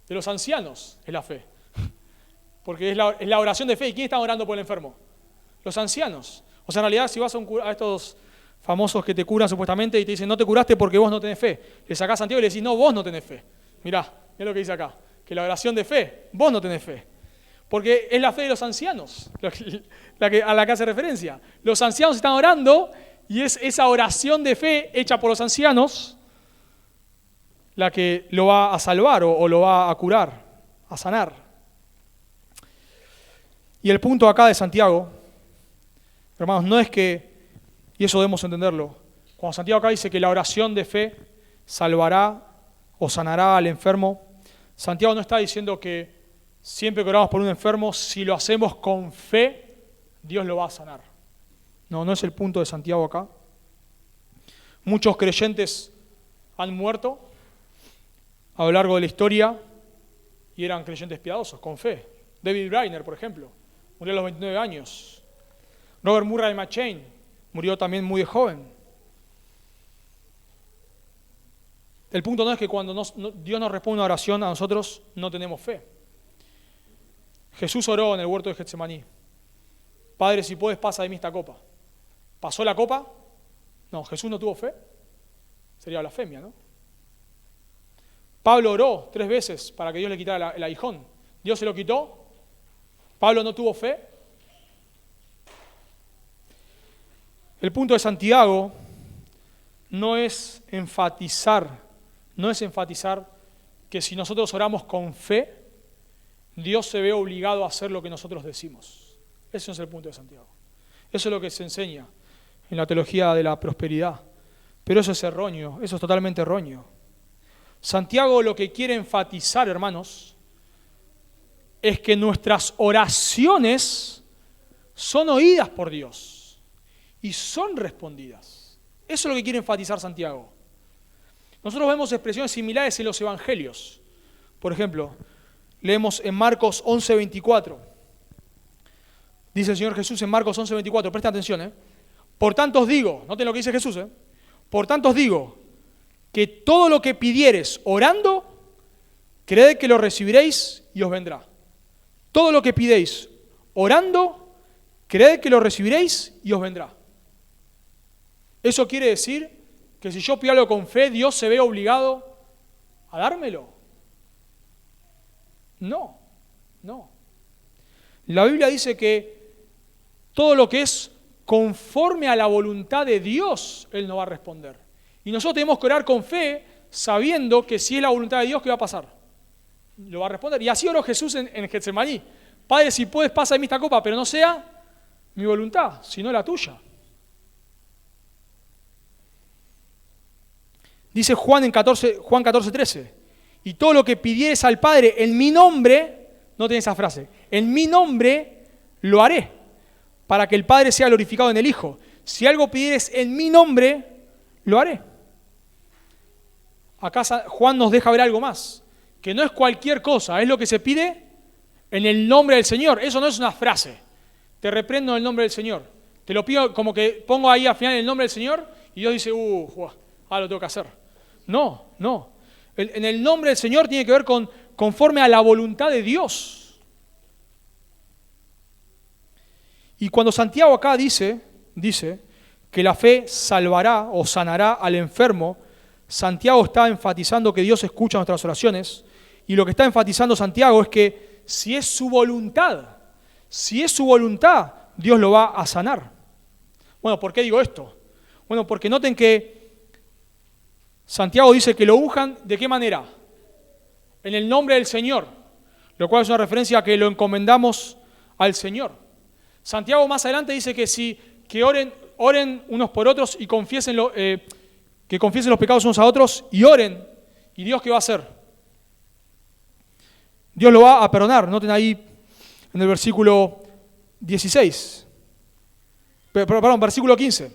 De los ancianos es la fe. Porque es la oración de fe. ¿Y quién está orando por el enfermo? Los ancianos. O sea, en realidad, si vas a estos famosos que te curan supuestamente y te dicen, no te curaste porque vos no tenés fe, le sacás a Santiago y le decís, no, vos no tenés fe. Mirá lo que dice acá, que la oración de fe, vos no tenés fe. Porque es la fe de los ancianos a la que hace referencia. Los ancianos están orando y es esa oración de fe hecha por los ancianos la que lo va a salvar o lo va a curar, a sanar. Y el punto acá de Santiago, hermanos, no es que, y eso debemos entenderlo, cuando Santiago acá dice que la oración de fe salvará o sanará al enfermo, Santiago no está diciendo que siempre que oramos por un enfermo, si lo hacemos con fe, Dios lo va a sanar. No es el punto de Santiago acá. Muchos creyentes han muerto a lo largo de la historia y eran creyentes piadosos, con fe. David Brainerd, por ejemplo, murió a los 29 años. Robert Murray McChain murió también muy joven. El punto no es que cuando Dios nos responde una oración a nosotros no tenemos fe. Jesús oró en el huerto de Getsemaní. Padre, si puedes, pasa de mí esta copa. ¿Pasó la copa? No, Jesús no tuvo fe. Sería blasfemia, ¿no? Pablo oró 3 veces para que Dios le quitara el aguijón. Dios se lo quitó. Pablo no tuvo fe. El punto de Santiago no es enfatizar que si nosotros oramos con fe, Dios se ve obligado a hacer lo que nosotros decimos. Ese no es el punto de Santiago. Eso es lo que se enseña en la teología de la prosperidad. Pero eso es erróneo, eso es totalmente erróneo. Santiago lo que quiere enfatizar, hermanos, es que nuestras oraciones son oídas por Dios y son respondidas. Eso es lo que quiere enfatizar Santiago. Nosotros vemos expresiones similares en los evangelios. Por ejemplo, leemos en Marcos 11:24. Dice el Señor Jesús en Marcos 11:24, presta atención, Por tanto os digo, noten lo que dice Jesús, Por tanto os digo, que todo lo que pidiereis orando, creed que lo recibiréis y os vendrá. Todo lo que pidéis orando, creed que lo recibiréis y os vendrá. Eso quiere decir que si yo pido algo con fe, Dios se ve obligado a dármelo. No. La Biblia dice que todo lo que es conforme a la voluntad de Dios, Él nos va a responder. Y nosotros tenemos que orar con fe, sabiendo que si es la voluntad de Dios, ¿qué va a pasar? Lo va a responder. Y así oró Jesús en Getsemaní. Padre, si puedes, pasa de mí esta copa, pero no sea mi voluntad, sino la tuya. Dice Juan 14:13. Y todo lo que pidieres al Padre en mi nombre, no tiene esa frase, en mi nombre lo haré, para que el Padre sea glorificado en el Hijo. Si algo pidieres en mi nombre, lo haré. Acá Juan nos deja ver algo más, que no es cualquier cosa, es lo que se pide en el nombre del Señor. Eso no es una frase, te reprendo en el nombre del Señor. Te lo pido como que pongo ahí al final el nombre del Señor y Dios dice, ahora lo tengo que hacer. No. En el nombre del Señor tiene que ver conforme a la voluntad de Dios. Y cuando Santiago acá dice que la fe salvará o sanará al enfermo, Santiago está enfatizando que Dios escucha nuestras oraciones, y lo que está enfatizando Santiago es que si es su voluntad, Dios lo va a sanar. Bueno, ¿por qué digo esto? Bueno, porque noten que Santiago dice que lo unjan, ¿de qué manera? En el nombre del Señor, lo cual es una referencia a que lo encomendamos al Señor. Santiago más adelante dice que oren unos por otros y que confiesen los pecados unos a otros y oren. ¿Y Dios qué va a hacer? Dios lo va a perdonar. Noten ahí en el versículo 16. Perdón, versículo 15.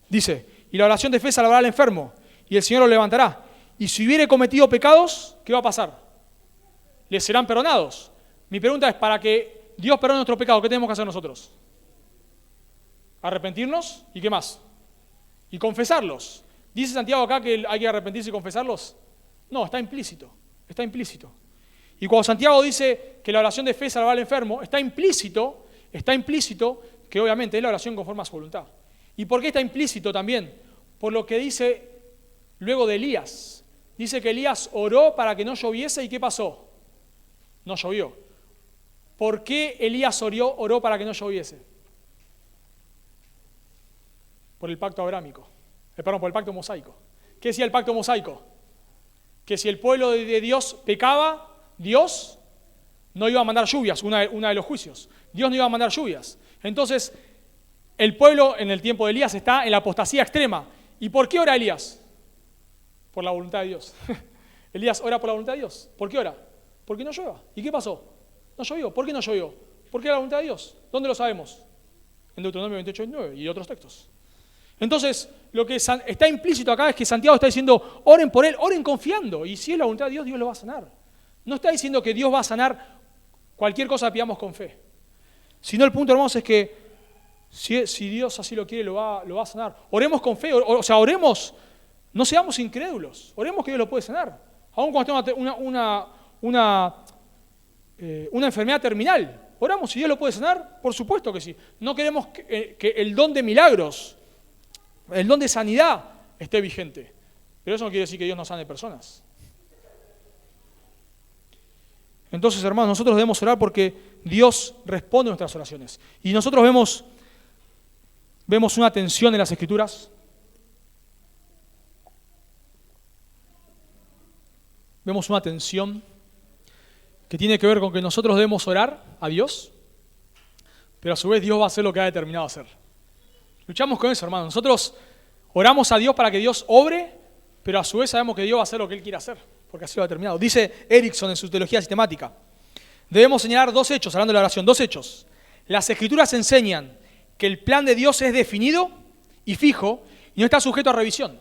Dice, y la oración de fe salvará al enfermo, y el Señor lo levantará. Y si hubiere cometido pecados, ¿qué va a pasar? Le serán perdonados. Mi pregunta es, para que Dios perdone nuestros pecados, ¿qué tenemos que hacer nosotros? Arrepentirnos, ¿y qué más? Y confesarlos. ¿Dice Santiago acá que hay que arrepentirse y confesarlos? No, está implícito. Está implícito. Y cuando Santiago dice que la oración de fe salvará al enfermo, está implícito que obviamente es la oración conforme a su voluntad. ¿Y por qué está implícito también? Por lo que dice luego de Elías. Dice que Elías oró para que no lloviese, ¿y qué pasó? No llovió. ¿Por qué Elías oró para que no lloviese? Por el pacto abrámico. Por el pacto mosaico. ¿Qué decía el pacto mosaico? Que si el pueblo de Dios pecaba, Dios no iba a mandar lluvias, una de los juicios. Dios no iba a mandar lluvias. Entonces, el pueblo en el tiempo de Elías está en la apostasía extrema. ¿Y por qué ora Elías? Por la voluntad de Dios. Elías ora por la voluntad de Dios. ¿Por qué ora? Porque no llueva. ¿Y qué pasó? No llovió. ¿Por qué no llovió? Porque era la voluntad de Dios. ¿Dónde lo sabemos? En Deuteronomio 28:9 y otros textos. Entonces, lo que está implícito acá es que Santiago está diciendo, oren por él, oren confiando. Y si es la voluntad de Dios, Dios lo va a sanar. No está diciendo que Dios va a sanar cualquier cosa que pidamos con fe. Sino el punto, hermanos, es que si Dios así lo quiere, lo va a sanar. Oremos con fe, oremos, no seamos incrédulos. Oremos que Dios lo puede sanar. Aun cuando tenga una enfermedad terminal. Oramos si Dios lo puede sanar, por supuesto que sí. No queremos que el don de milagros, el don de sanidad esté vigente. Pero eso no quiere decir que Dios no sane personas. Entonces, hermanos, nosotros debemos orar porque Dios responde a nuestras oraciones. Y nosotros vemos una tensión en las Escrituras. Vemos una tensión que tiene que ver con que nosotros debemos orar a Dios, pero a su vez Dios va a hacer lo que ha determinado hacer. Luchamos con eso, hermanos. Nosotros oramos a Dios para que Dios obre, pero a su vez sabemos que Dios va a hacer lo que Él quiere hacer, porque así lo ha determinado. Dice Erickson en su teología sistemática, debemos señalar dos hechos, hablando de la oración, dos hechos. Las Escrituras enseñan que el plan de Dios es definido y fijo y no está sujeto a revisión.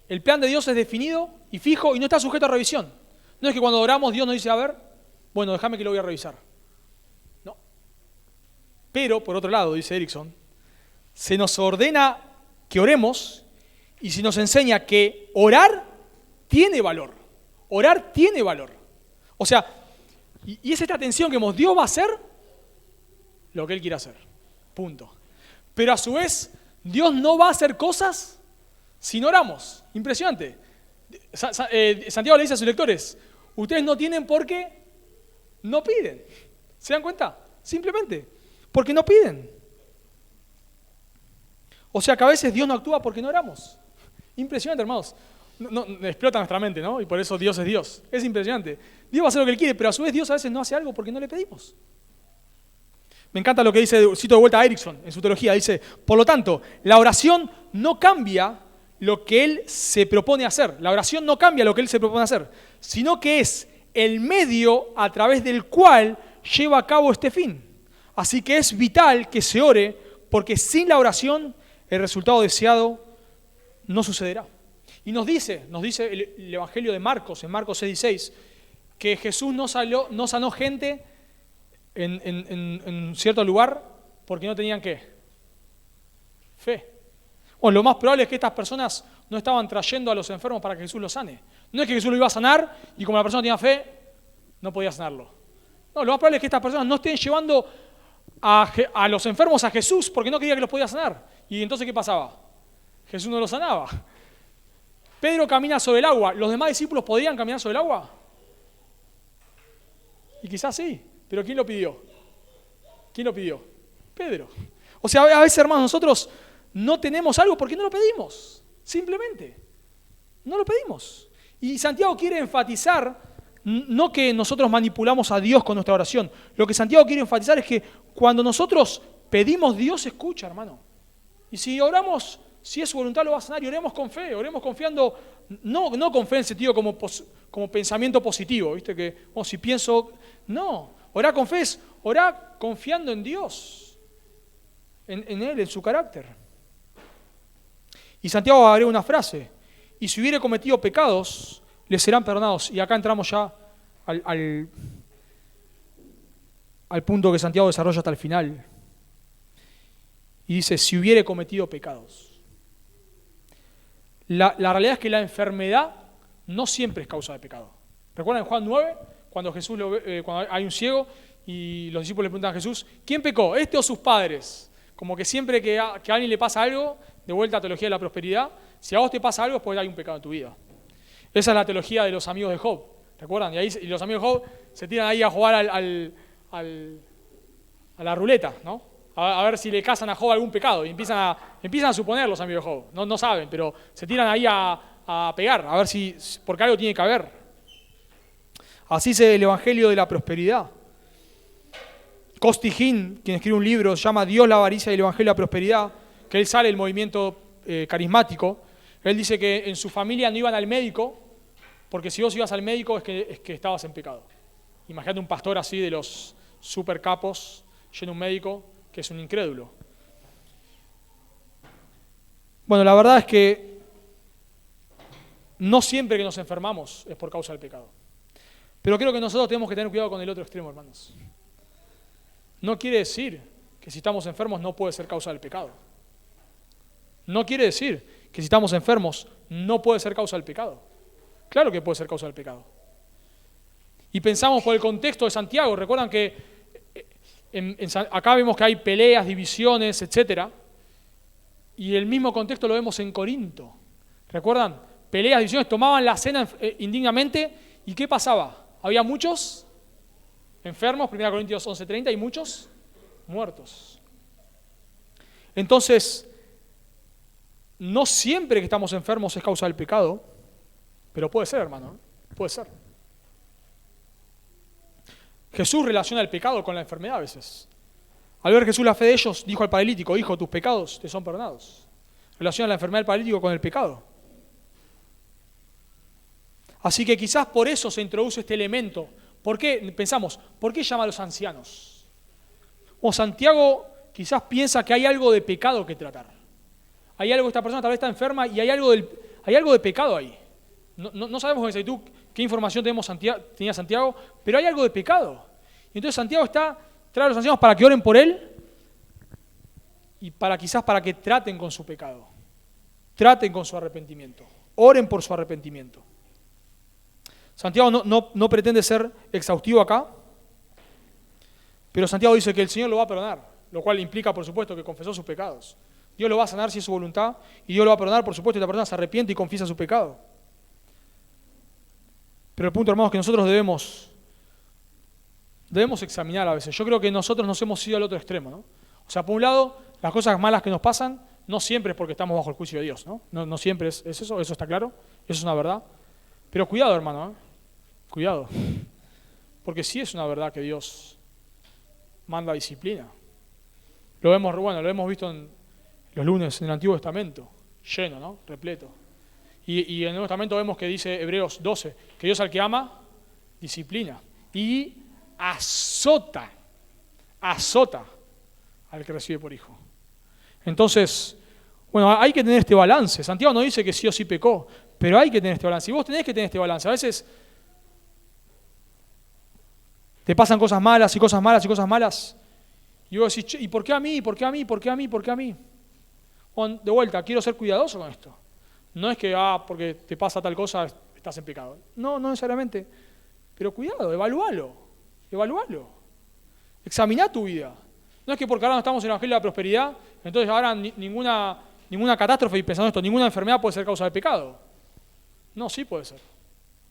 El plan de Dios es definido y fijo y no está sujeto a revisión. No es que cuando oramos Dios nos dice, a ver, bueno, déjame que lo voy a revisar. No. Pero, por otro lado, dice Erickson, se nos ordena que oremos y se nos enseña que orar tiene valor. Orar tiene valor. O sea, y es esta tensión que vemos, Dios va a hacer lo que Él quiere hacer. Punto. Pero a su vez, Dios no va a hacer cosas si no oramos. Impresionante. Santiago le dice a sus lectores, ustedes no tienen porque no piden. ¿Se dan cuenta? Simplemente, porque no piden. O sea que a veces Dios no actúa porque no oramos. Impresionante, hermanos. No, explota nuestra mente, ¿no? Y por eso Dios es Dios. Es impresionante. Dios va a hacer lo que Él quiere, pero a su vez Dios a veces no hace algo porque no le pedimos. Me encanta lo que dice, cito de vuelta a Erickson en su teología, dice, por lo tanto, la oración no cambia lo que Él se propone hacer. La oración no cambia lo que Él se propone hacer, sino que es el medio a través del cual lleva a cabo este fin. Así que es vital que se ore, porque sin la oración el resultado deseado no sucederá. Y nos dice el Evangelio de Marcos, en Marcos 6:16, que Jesús no sanó gente en cierto lugar porque no tenían ¿qué? Fe. Bueno, lo más probable es que estas personas no estaban trayendo a los enfermos para que Jesús los sane. No es que Jesús lo iba a sanar y como la persona tenía fe, no podía sanarlo. No, lo más probable es que estas personas no estén llevando a los enfermos a Jesús porque no quería que los podía sanar. Y entonces, ¿qué pasaba? Jesús no los sanaba. Pedro camina sobre el agua. ¿Los demás discípulos podían caminar sobre el agua? Y quizás sí, pero ¿quién lo pidió? ¿Quién lo pidió? Pedro. O sea, a veces, hermanos, nosotros no tenemos algo porque no lo pedimos. Simplemente. No lo pedimos. Y Santiago quiere enfatizar, no que nosotros manipulamos a Dios con nuestra oración. Lo que Santiago quiere enfatizar es que cuando nosotros pedimos, Dios escucha, hermano. Y si oramos si es su voluntad lo va a sanar, y oremos con fe, oremos confiando, no con fe en sentido como pensamiento positivo, ¿viste? Que, si pienso, no, orar con fe es orar confiando en Dios, en Él, en su carácter. Y Santiago agrega una frase, y si hubiere cometido pecados, les serán perdonados. Y acá entramos ya al punto que Santiago desarrolla hasta el final. Y dice, si hubiere cometido pecados. La realidad es que la enfermedad no siempre es causa de pecado. ¿Recuerdan en Juan 9? Cuando cuando hay un ciego y los discípulos le preguntan a Jesús, ¿quién pecó, este o sus padres? Como que siempre que a alguien le pasa algo, de vuelta a la teología de la prosperidad, si a vos te pasa algo es porque hay un pecado en tu vida. Esa es la teología de los amigos de Job, ¿recuerdan? Y los amigos de Job se tiran ahí a jugar a la ruleta, ¿no? A ver si le casan a Job algún pecado, y empiezan a suponer los amigos de Job, no saben, pero se tiran ahí a pegar, a ver porque algo tiene que haber. Así es el Evangelio de la prosperidad. Costi Hinn, quien escribe un libro, se llama Dios, la avaricia y el Evangelio de la prosperidad, que él sale del movimiento carismático. Él dice que en su familia no iban al médico, porque si vos ibas al médico es que estabas en pecado. Imagínate un pastor así de los super capos, yendo a un médico, que es un incrédulo. Bueno, la verdad es que no siempre que nos enfermamos es por causa del pecado. Pero creo que nosotros tenemos que tener cuidado con el otro extremo, hermanos. No quiere decir que si estamos enfermos no puede ser causa del pecado. No quiere decir que si estamos enfermos no puede ser causa del pecado. Claro que puede ser causa del pecado. Y pensamos por el contexto de Santiago, recuerdan que acá vemos que hay peleas, divisiones, etc. Y el mismo contexto lo vemos en Corinto. ¿Recuerdan? Peleas, divisiones, tomaban la cena indignamente. ¿Y qué pasaba? Había muchos enfermos, 1 Corintios 11:30, y muchos muertos. Entonces, no siempre que estamos enfermos es causa del pecado, pero puede ser, hermano, puede ser. Jesús relaciona el pecado con la enfermedad a veces. Al ver Jesús la fe de ellos, dijo al paralítico, hijo, tus pecados te son perdonados. Relaciona la enfermedad del paralítico con el pecado. Así que quizás por eso se introduce este elemento. ¿Por qué? Pensamos, ¿por qué llama a los ancianos? O Santiago quizás piensa que hay algo de pecado que tratar. Hay algo, esta persona tal vez está enferma y hay algo de pecado ahí. No sabemos con exactitud qué información tenía Santiago, pero hay algo de pecado. Y entonces Santiago trae a los ancianos para que oren por él y quizás para que traten con su pecado. Traten con su arrepentimiento. Oren por su arrepentimiento. Santiago no pretende ser exhaustivo acá, pero Santiago dice que el Señor lo va a perdonar, lo cual implica, por supuesto, que confesó sus pecados. Dios lo va a sanar si es su voluntad, y Dios lo va a perdonar, por supuesto, y la persona se arrepiente y confiesa su pecado. Pero el punto, hermanos, es que nosotros debemos examinar a veces. Yo creo que nosotros nos hemos ido al otro extremo, ¿no? O sea, por un lado, las cosas malas que nos pasan no siempre es porque estamos bajo el juicio de Dios, ¿no? No siempre es eso está claro, eso es una verdad. Pero cuidado, hermano, cuidado. Porque sí es una verdad que Dios manda disciplina. Lo hemos visto en los lunes en el Antiguo Testamento, lleno, ¿no? Repleto. Y en el Nuevo Testamento vemos que dice Hebreos 12, que Dios al que ama, disciplina. Y azota al que recibe por hijo. Entonces, hay que tener este balance. Santiago no dice que sí o sí pecó, pero hay que tener este balance. Y vos tenés que tener este balance. A veces te pasan cosas malas y cosas malas y cosas malas. Y vos decís, ¿y por qué a mí? ¿Por qué a mí? ¿Por qué a mí? ¿Por qué a mí? De vuelta, quiero ser cuidadoso con esto. No es que, porque te pasa tal cosa, estás en pecado. No necesariamente. Pero cuidado, evalúalo. Examiná tu vida. No es que porque ahora no estamos en el Evangelio de la prosperidad, entonces ahora ninguna catástrofe, y pensando esto, ninguna enfermedad puede ser causa de pecado. No, sí puede ser.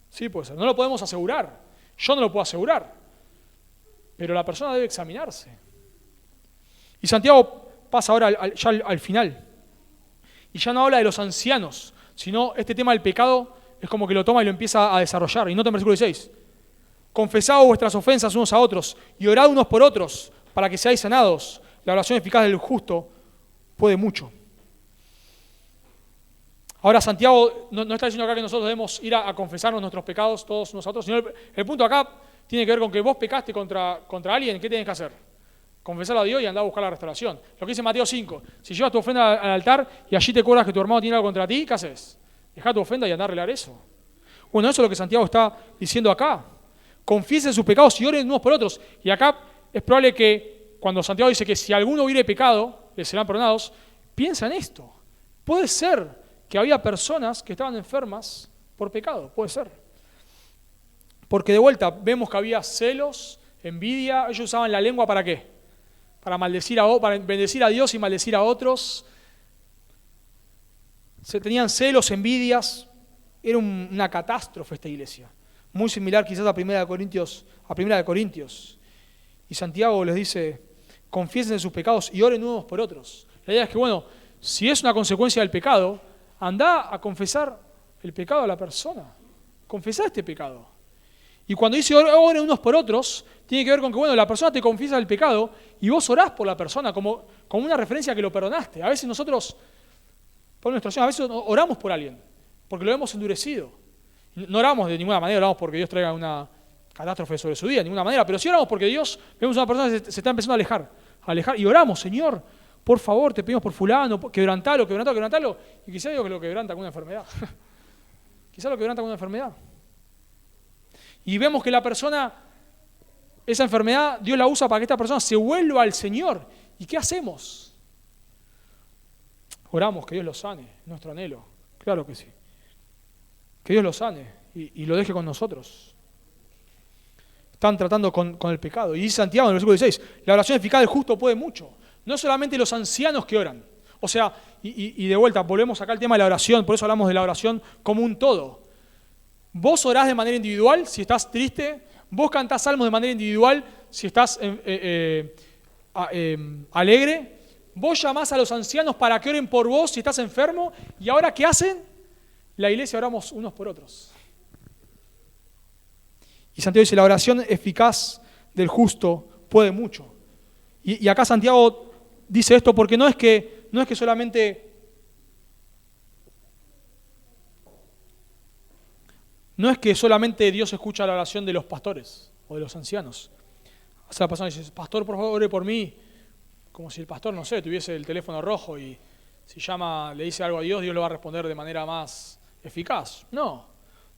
Sí puede ser. No lo podemos asegurar. Yo no lo puedo asegurar. Pero la persona debe examinarse. Y Santiago pasa ahora ya al final. Y ya no habla de los ancianos, sino este tema del pecado es como que lo toma y lo empieza a desarrollar. Y nota en versículo 16. Confesad vuestras ofensas unos a otros y orad unos por otros para que seáis sanados. La oración eficaz del justo puede mucho. Ahora Santiago no está diciendo acá que nosotros debemos ir a confesarnos nuestros pecados todos nosotros, sino el punto acá tiene que ver con que vos pecaste contra alguien, ¿qué tienes que hacer? Confesarlo a Dios y andar a buscar la restauración. Lo que dice Mateo 5, si llevas tu ofrenda al altar y allí te acuerdas que tu hermano tiene algo contra ti, ¿qué haces? Dejá tu ofrenda y andá a arreglar eso. Bueno, eso es lo que Santiago está diciendo acá. Confiesen sus pecados y oren unos por otros. Y acá es probable que cuando Santiago dice que si alguno hubiere pecado, les serán perdonados, piensa en esto. Puede ser que había personas que estaban enfermas por pecado, puede ser. Porque de vuelta vemos que había celos, envidia, ellos usaban la lengua ¿para qué? Para bendecir a Dios y maldecir a otros. Tenían celos, envidias, era una catástrofe esta iglesia. Muy similar quizás a Primera de Corintios. Y Santiago les dice, confiesen sus pecados y oren unos por otros. La idea es que, bueno, si es una consecuencia del pecado, andá a confesar el pecado a la persona. Confesá este pecado. Y cuando dice oren unos por otros, tiene que ver con que, bueno, la persona te confiesa el pecado y vos orás por la persona como una referencia a que lo perdonaste. A veces nosotros, por nuestra oración, a veces oramos por alguien, porque lo hemos endurecido. No oramos de ninguna manera, oramos porque Dios traiga una catástrofe sobre su vida, de ninguna manera, pero sí oramos porque Dios, vemos a una persona que se está empezando a alejar, y oramos, Señor, por favor, te pedimos por fulano, quebrantalo, y quizás Dios lo quebranta con una enfermedad. Quizás lo quebranta con una enfermedad. Y vemos que la persona, esa enfermedad, Dios la usa para que esta persona se vuelva al Señor. ¿Y qué hacemos? Oramos que Dios lo sane, nuestro anhelo. Claro que sí. Que Dios lo sane y lo deje con nosotros. Están tratando con el pecado. Y dice Santiago en el versículo 16, la oración eficaz del justo puede mucho. No solamente los ancianos que oran. O sea, y de vuelta, volvemos acá al tema de la oración, por eso hablamos de la oración como un todo. Vos orás de manera individual si estás triste, vos cantás salmos de manera individual si estás alegre, vos llamás a los ancianos para que oren por vos si estás enfermo, y ahora ¿qué hacen? La iglesia oramos unos por otros. Y Santiago dice, la oración eficaz del justo puede mucho. Y acá Santiago dice esto porque no es que solamente... No es que solamente Dios escucha la oración de los pastores o de los ancianos. O sea, la persona dice, pastor, por favor, ore por mí. Como si el pastor, no sé, tuviese el teléfono rojo y si le dice algo a Dios, Dios lo va a responder de manera más eficaz. No,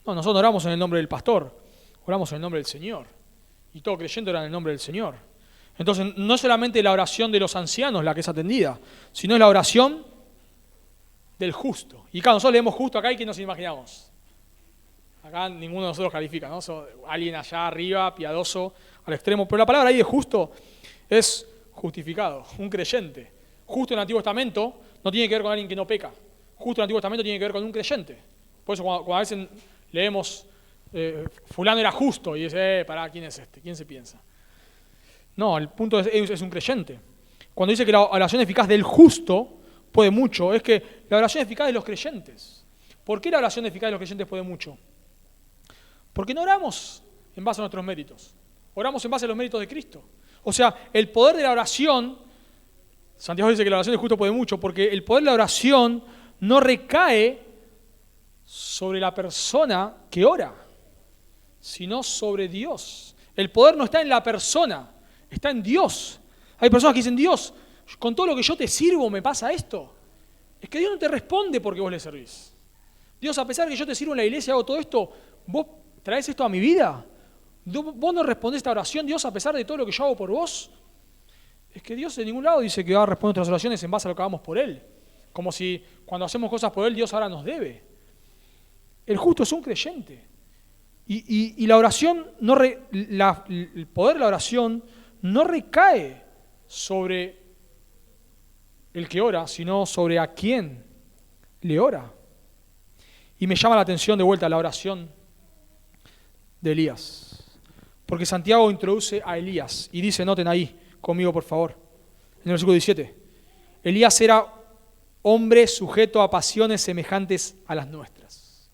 nosotros oramos en el nombre del pastor, oramos en el nombre del Señor. Y todo creyente ora en el nombre del Señor. Entonces, no es solamente la oración de los ancianos la que es atendida, sino es la oración del justo. Y claro, nosotros leemos justo acá y ¿qué nos imaginamos? Acá ninguno de nosotros califica, ¿no? Alguien allá arriba, piadoso, al extremo. Pero la palabra ahí de justo es justificado, un creyente. Justo en el Antiguo Testamento no tiene que ver con alguien que no peca. Justo en el Antiguo Testamento tiene que ver con un creyente. Por eso cuando a veces leemos fulano era justo y dice, ¿quién es este? ¿Quién se piensa? No, el punto es un creyente. Cuando dice que la oración eficaz del justo puede mucho, es que la oración eficaz de los creyentes. ¿Por qué la oración eficaz de los creyentes puede mucho? Porque no oramos en base a nuestros méritos, oramos en base a los méritos de Cristo. O sea, el poder de la oración, Santiago dice que la oración del justo puede mucho, porque el poder de la oración no recae sobre la persona que ora, sino sobre Dios. El poder no está en la persona, está en Dios. Hay personas que dicen, Dios, con todo lo que yo te sirvo me pasa esto. Es que Dios no te responde porque vos le servís. Dios, a pesar de que yo te sirvo en la iglesia y hago todo esto, ¿vos traes esto a mi vida? ¿Vos no respondés esta oración, Dios, a pesar de todo lo que yo hago por vos? Es que Dios de ningún lado dice que va a responder nuestras oraciones en base a lo que hagamos por Él. Como si cuando hacemos cosas por Él, Dios ahora nos debe. El justo es un creyente. Y la oración, el poder de la oración no recae sobre el que ora, sino sobre a quién le ora. Y me llama la atención de vuelta la oración de Elías. Porque Santiago introduce a Elías y dice, noten ahí conmigo por favor, en el versículo 17. Elías era hombre sujeto a pasiones semejantes a las nuestras.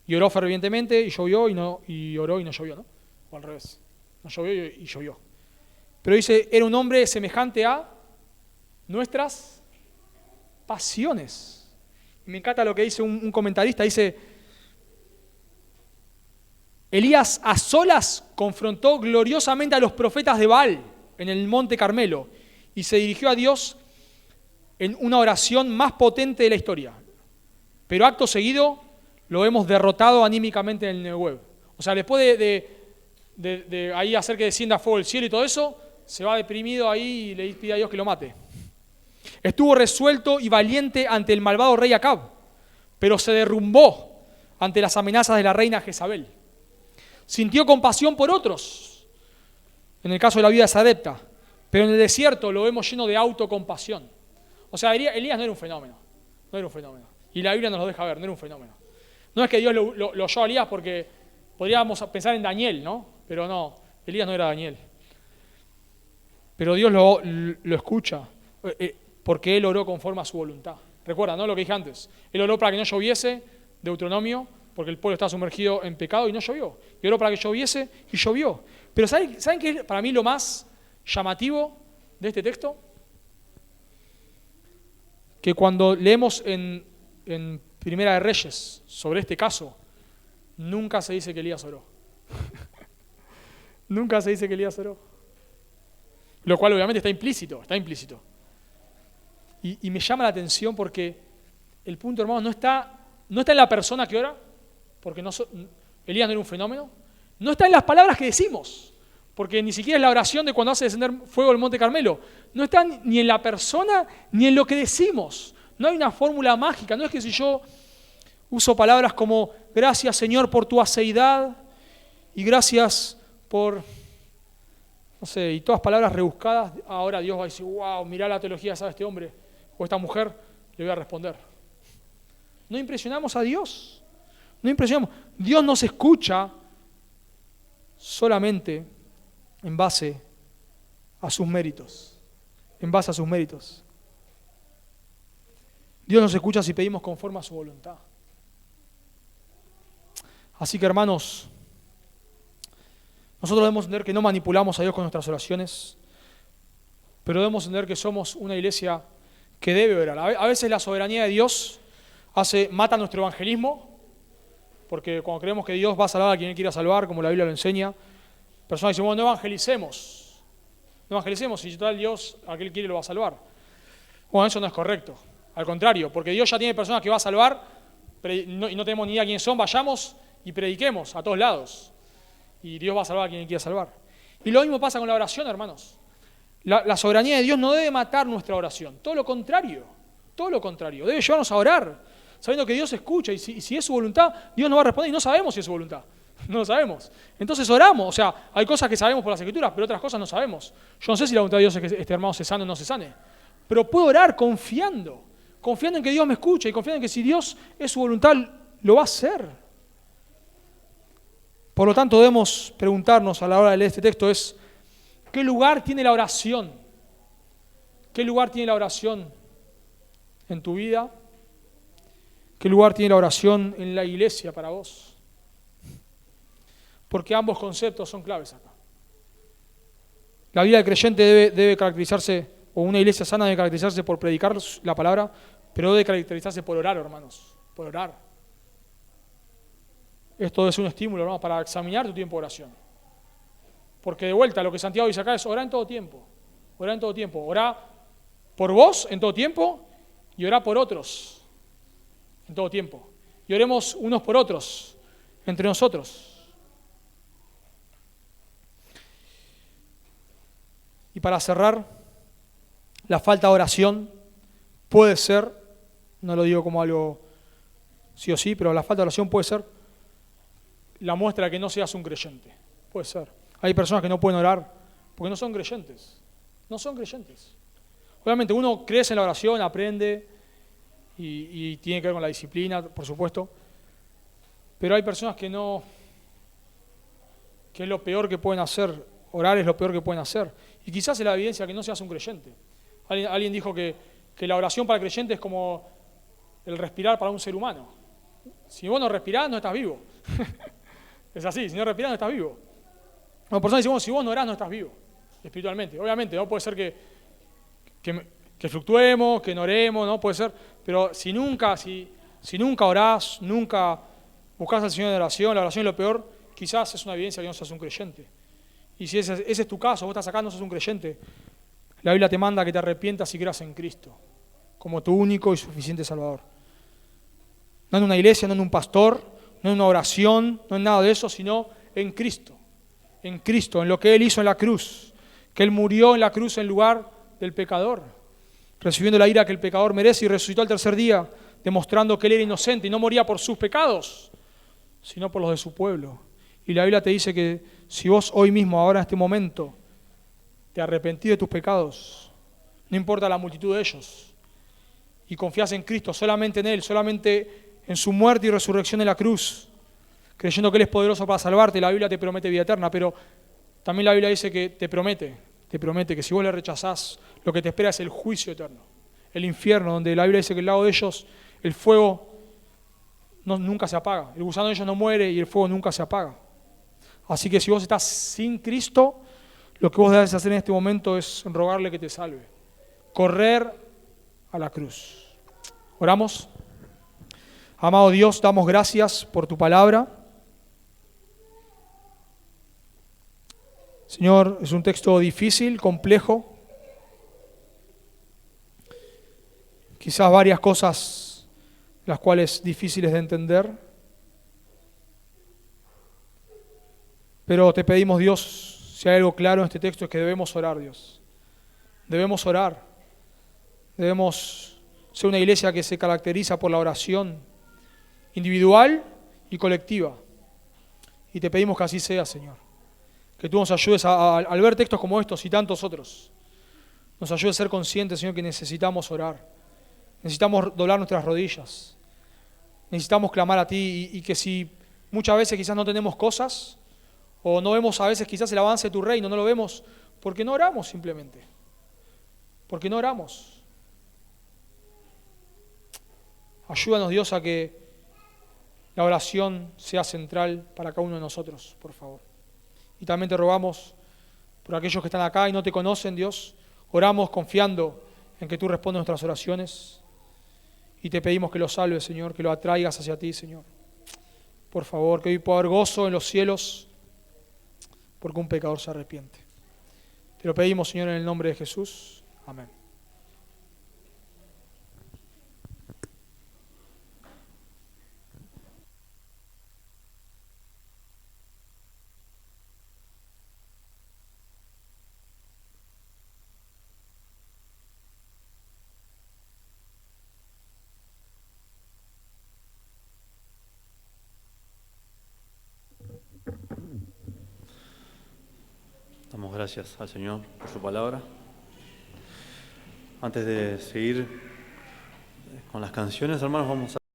Y oró fervientemente y llovió y oró y no llovió, ¿no? O al revés. No llovió y llovió. Pero dice, era un hombre semejante a nuestras pasiones. Me encanta lo que dice un comentarista, dice, Elías a solas confrontó gloriosamente a los profetas de Baal en el monte Carmelo y se dirigió a Dios en una oración más potente de la historia. Pero acto seguido lo hemos derrotado anímicamente en el Negev. O sea, después de ahí hacer que descienda fuego del cielo y todo eso, se va deprimido ahí y le pide a Dios que lo mate. Estuvo resuelto y valiente ante el malvado rey Acab, pero se derrumbó ante las amenazas de la reina Jezabel. Sintió compasión por otros, en el caso de la vida de Sarepta, pero en el desierto lo vemos lleno de autocompasión. O sea, Elías no era un fenómeno, no era un fenómeno. Y la Biblia nos lo deja ver, no era un fenómeno. No es que Dios lo oyó a Elías porque podríamos pensar en Daniel, ¿no? Pero no, Elías no era Daniel. Pero Dios lo escucha, porque él oró conforme a su voluntad. Recuerda, ¿no? Lo que dije antes. Él oró para que no lloviese, Deuteronomio, porque el pueblo estaba sumergido en pecado y no llovió. Y oró para que lloviese y llovió. Pero ¿saben qué es para mí lo más llamativo de este texto? Que cuando leemos en Primera de Reyes sobre este caso, nunca se dice que Elías oró. Nunca se dice que Elías oró. Lo cual obviamente está implícito, Y me llama la atención porque el punto, hermanos, no está en la persona que ora, porque Elías no era un fenómeno, no está en las palabras que decimos, porque ni siquiera es la oración de cuando hace descender fuego del Monte Carmelo, no está ni en la persona ni en lo que decimos. No hay una fórmula mágica, no es que si yo uso palabras como gracias Señor por tu aceidad y gracias por, no sé, y todas palabras rebuscadas, ahora Dios va a decir, wow, mirá la teología que sabe este hombre o esta mujer, le voy a responder. No impresionamos a Dios, no impresionamos. Dios nos escucha solamente en base a sus méritos, Dios nos escucha si pedimos conforme a su voluntad. Así que, hermanos, nosotros debemos entender que no manipulamos a Dios con nuestras oraciones, pero debemos entender que somos una iglesia que debe orar. A veces la soberanía de Dios mata nuestro evangelismo, porque cuando creemos que Dios va a salvar a quien Él quiera salvar, como la Biblia lo enseña, personas dicen, bueno, no evangelicemos, si total Dios a quien Él quiere lo va a salvar. Bueno, eso no es correcto. Al contrario, porque Dios ya tiene personas que va a salvar y no tenemos ni idea quiénes son, vayamos y prediquemos a todos lados. Y Dios va a salvar a quien Él quiera salvar. Y lo mismo pasa con la oración, hermanos. La soberanía de Dios no debe matar nuestra oración, todo lo contrario, debe llevarnos a orar, sabiendo que Dios escucha y si es su voluntad, Dios nos va a responder y no sabemos si es su voluntad, no lo sabemos. Entonces oramos, o sea, hay cosas que sabemos por las Escrituras, pero otras cosas no sabemos. Yo no sé si la voluntad de Dios es que este hermano se sane o no se sane, pero puedo orar confiando en que Dios me escucha y confiando en que si Dios es su voluntad, lo va a hacer. Por lo tanto, debemos preguntarnos a la hora de leer este texto ¿qué lugar tiene la oración? ¿Qué lugar tiene la oración en tu vida? ¿Qué lugar tiene la oración en la iglesia para vos? Porque ambos conceptos son claves acá. La vida del creyente debe caracterizarse, o una iglesia sana debe caracterizarse por predicar la palabra, pero debe caracterizarse por orar, hermanos, por orar. Esto es un estímulo, hermanos, para examinar tu tiempo de oración. Porque de vuelta, lo que Santiago dice acá es orar en todo tiempo. Orá por vos en todo tiempo y orá por otros en todo tiempo. Y oremos unos por otros, entre nosotros. Y para cerrar, la falta de oración puede ser, no lo digo como algo sí o sí, pero la falta de oración puede ser la muestra de que no seas un creyente. Puede ser. Hay personas que no pueden orar porque no son creyentes. Obviamente uno crece en la oración, aprende y tiene que ver con la disciplina, por supuesto. Pero hay personas que es lo peor que pueden hacer. Orar es lo peor que pueden hacer. Y quizás es la evidencia de que no seas un creyente. Alguien dijo que la oración para el creyente es como el respirar para un ser humano. Si vos no respirás, no estás vivo. Es así, si no respirás, no estás vivo. Una persona dice, bueno, si vos no orás, no estás vivo, espiritualmente. Obviamente, no puede ser que fluctuemos, que no oremos, no puede ser, pero si Si nunca orás, nunca buscás al Señor en oración, la oración es lo peor, quizás es una evidencia que no seas un creyente. Y si ese es tu caso, vos estás acá, no sos un creyente, la Biblia te manda que te arrepientas y creas en Cristo, como tu único y suficiente Salvador. No en una iglesia, no en un pastor, no en una oración, no en nada de eso, sino en Cristo, en lo que Él hizo en la cruz, que Él murió en la cruz en lugar del pecador, recibiendo la ira que el pecador merece y resucitó al tercer día, demostrando que Él era inocente y no moría por sus pecados, sino por los de su pueblo. Y la Biblia te dice que si vos hoy mismo, ahora en este momento, te arrepentís de tus pecados, no importa la multitud de ellos, y confías en Cristo, solamente en Él, solamente en su muerte y resurrección en la cruz, creyendo que Él es poderoso para salvarte, la Biblia te promete vida eterna, pero también la Biblia dice que te promete que si vos le rechazás, lo que te espera es el juicio eterno, el infierno, donde la Biblia dice que al lado de ellos el fuego nunca se apaga, el gusano de ellos no muere y el fuego nunca se apaga. Así que si vos estás sin Cristo, lo que vos debes hacer en este momento es rogarle que te salve, correr a la cruz. Oramos. Amado Dios, damos gracias por tu palabra. Señor, es un texto difícil, complejo. Quizás varias cosas las cuales difíciles de entender. Pero te pedimos, Dios, si hay algo claro en este texto es que debemos orar, Dios. Debemos orar. Debemos ser una iglesia que se caracteriza por la oración individual y colectiva. Y te pedimos que así sea, Señor. Que tú nos ayudes al ver textos como estos y tantos otros. Nos ayudes a ser conscientes, Señor, que necesitamos orar. Necesitamos doblar nuestras rodillas. Necesitamos clamar a ti y que si muchas veces quizás no tenemos cosas o no vemos a veces quizás el avance de tu reino, no lo vemos porque no oramos simplemente. Porque no oramos. Ayúdanos, Dios, a que la oración sea central para cada uno de nosotros, por favor. Y también te rogamos por aquellos que están acá y no te conocen, Dios. Oramos confiando en que tú respondes nuestras oraciones. Y te pedimos que lo salves, Señor, que lo atraigas hacia ti, Señor. Por favor, que hoy pueda haber gozo en los cielos porque un pecador se arrepiente. Te lo pedimos, Señor, en el nombre de Jesús. Amén. Damos gracias al Señor por su palabra. Antes de seguir con las canciones, hermanos, vamos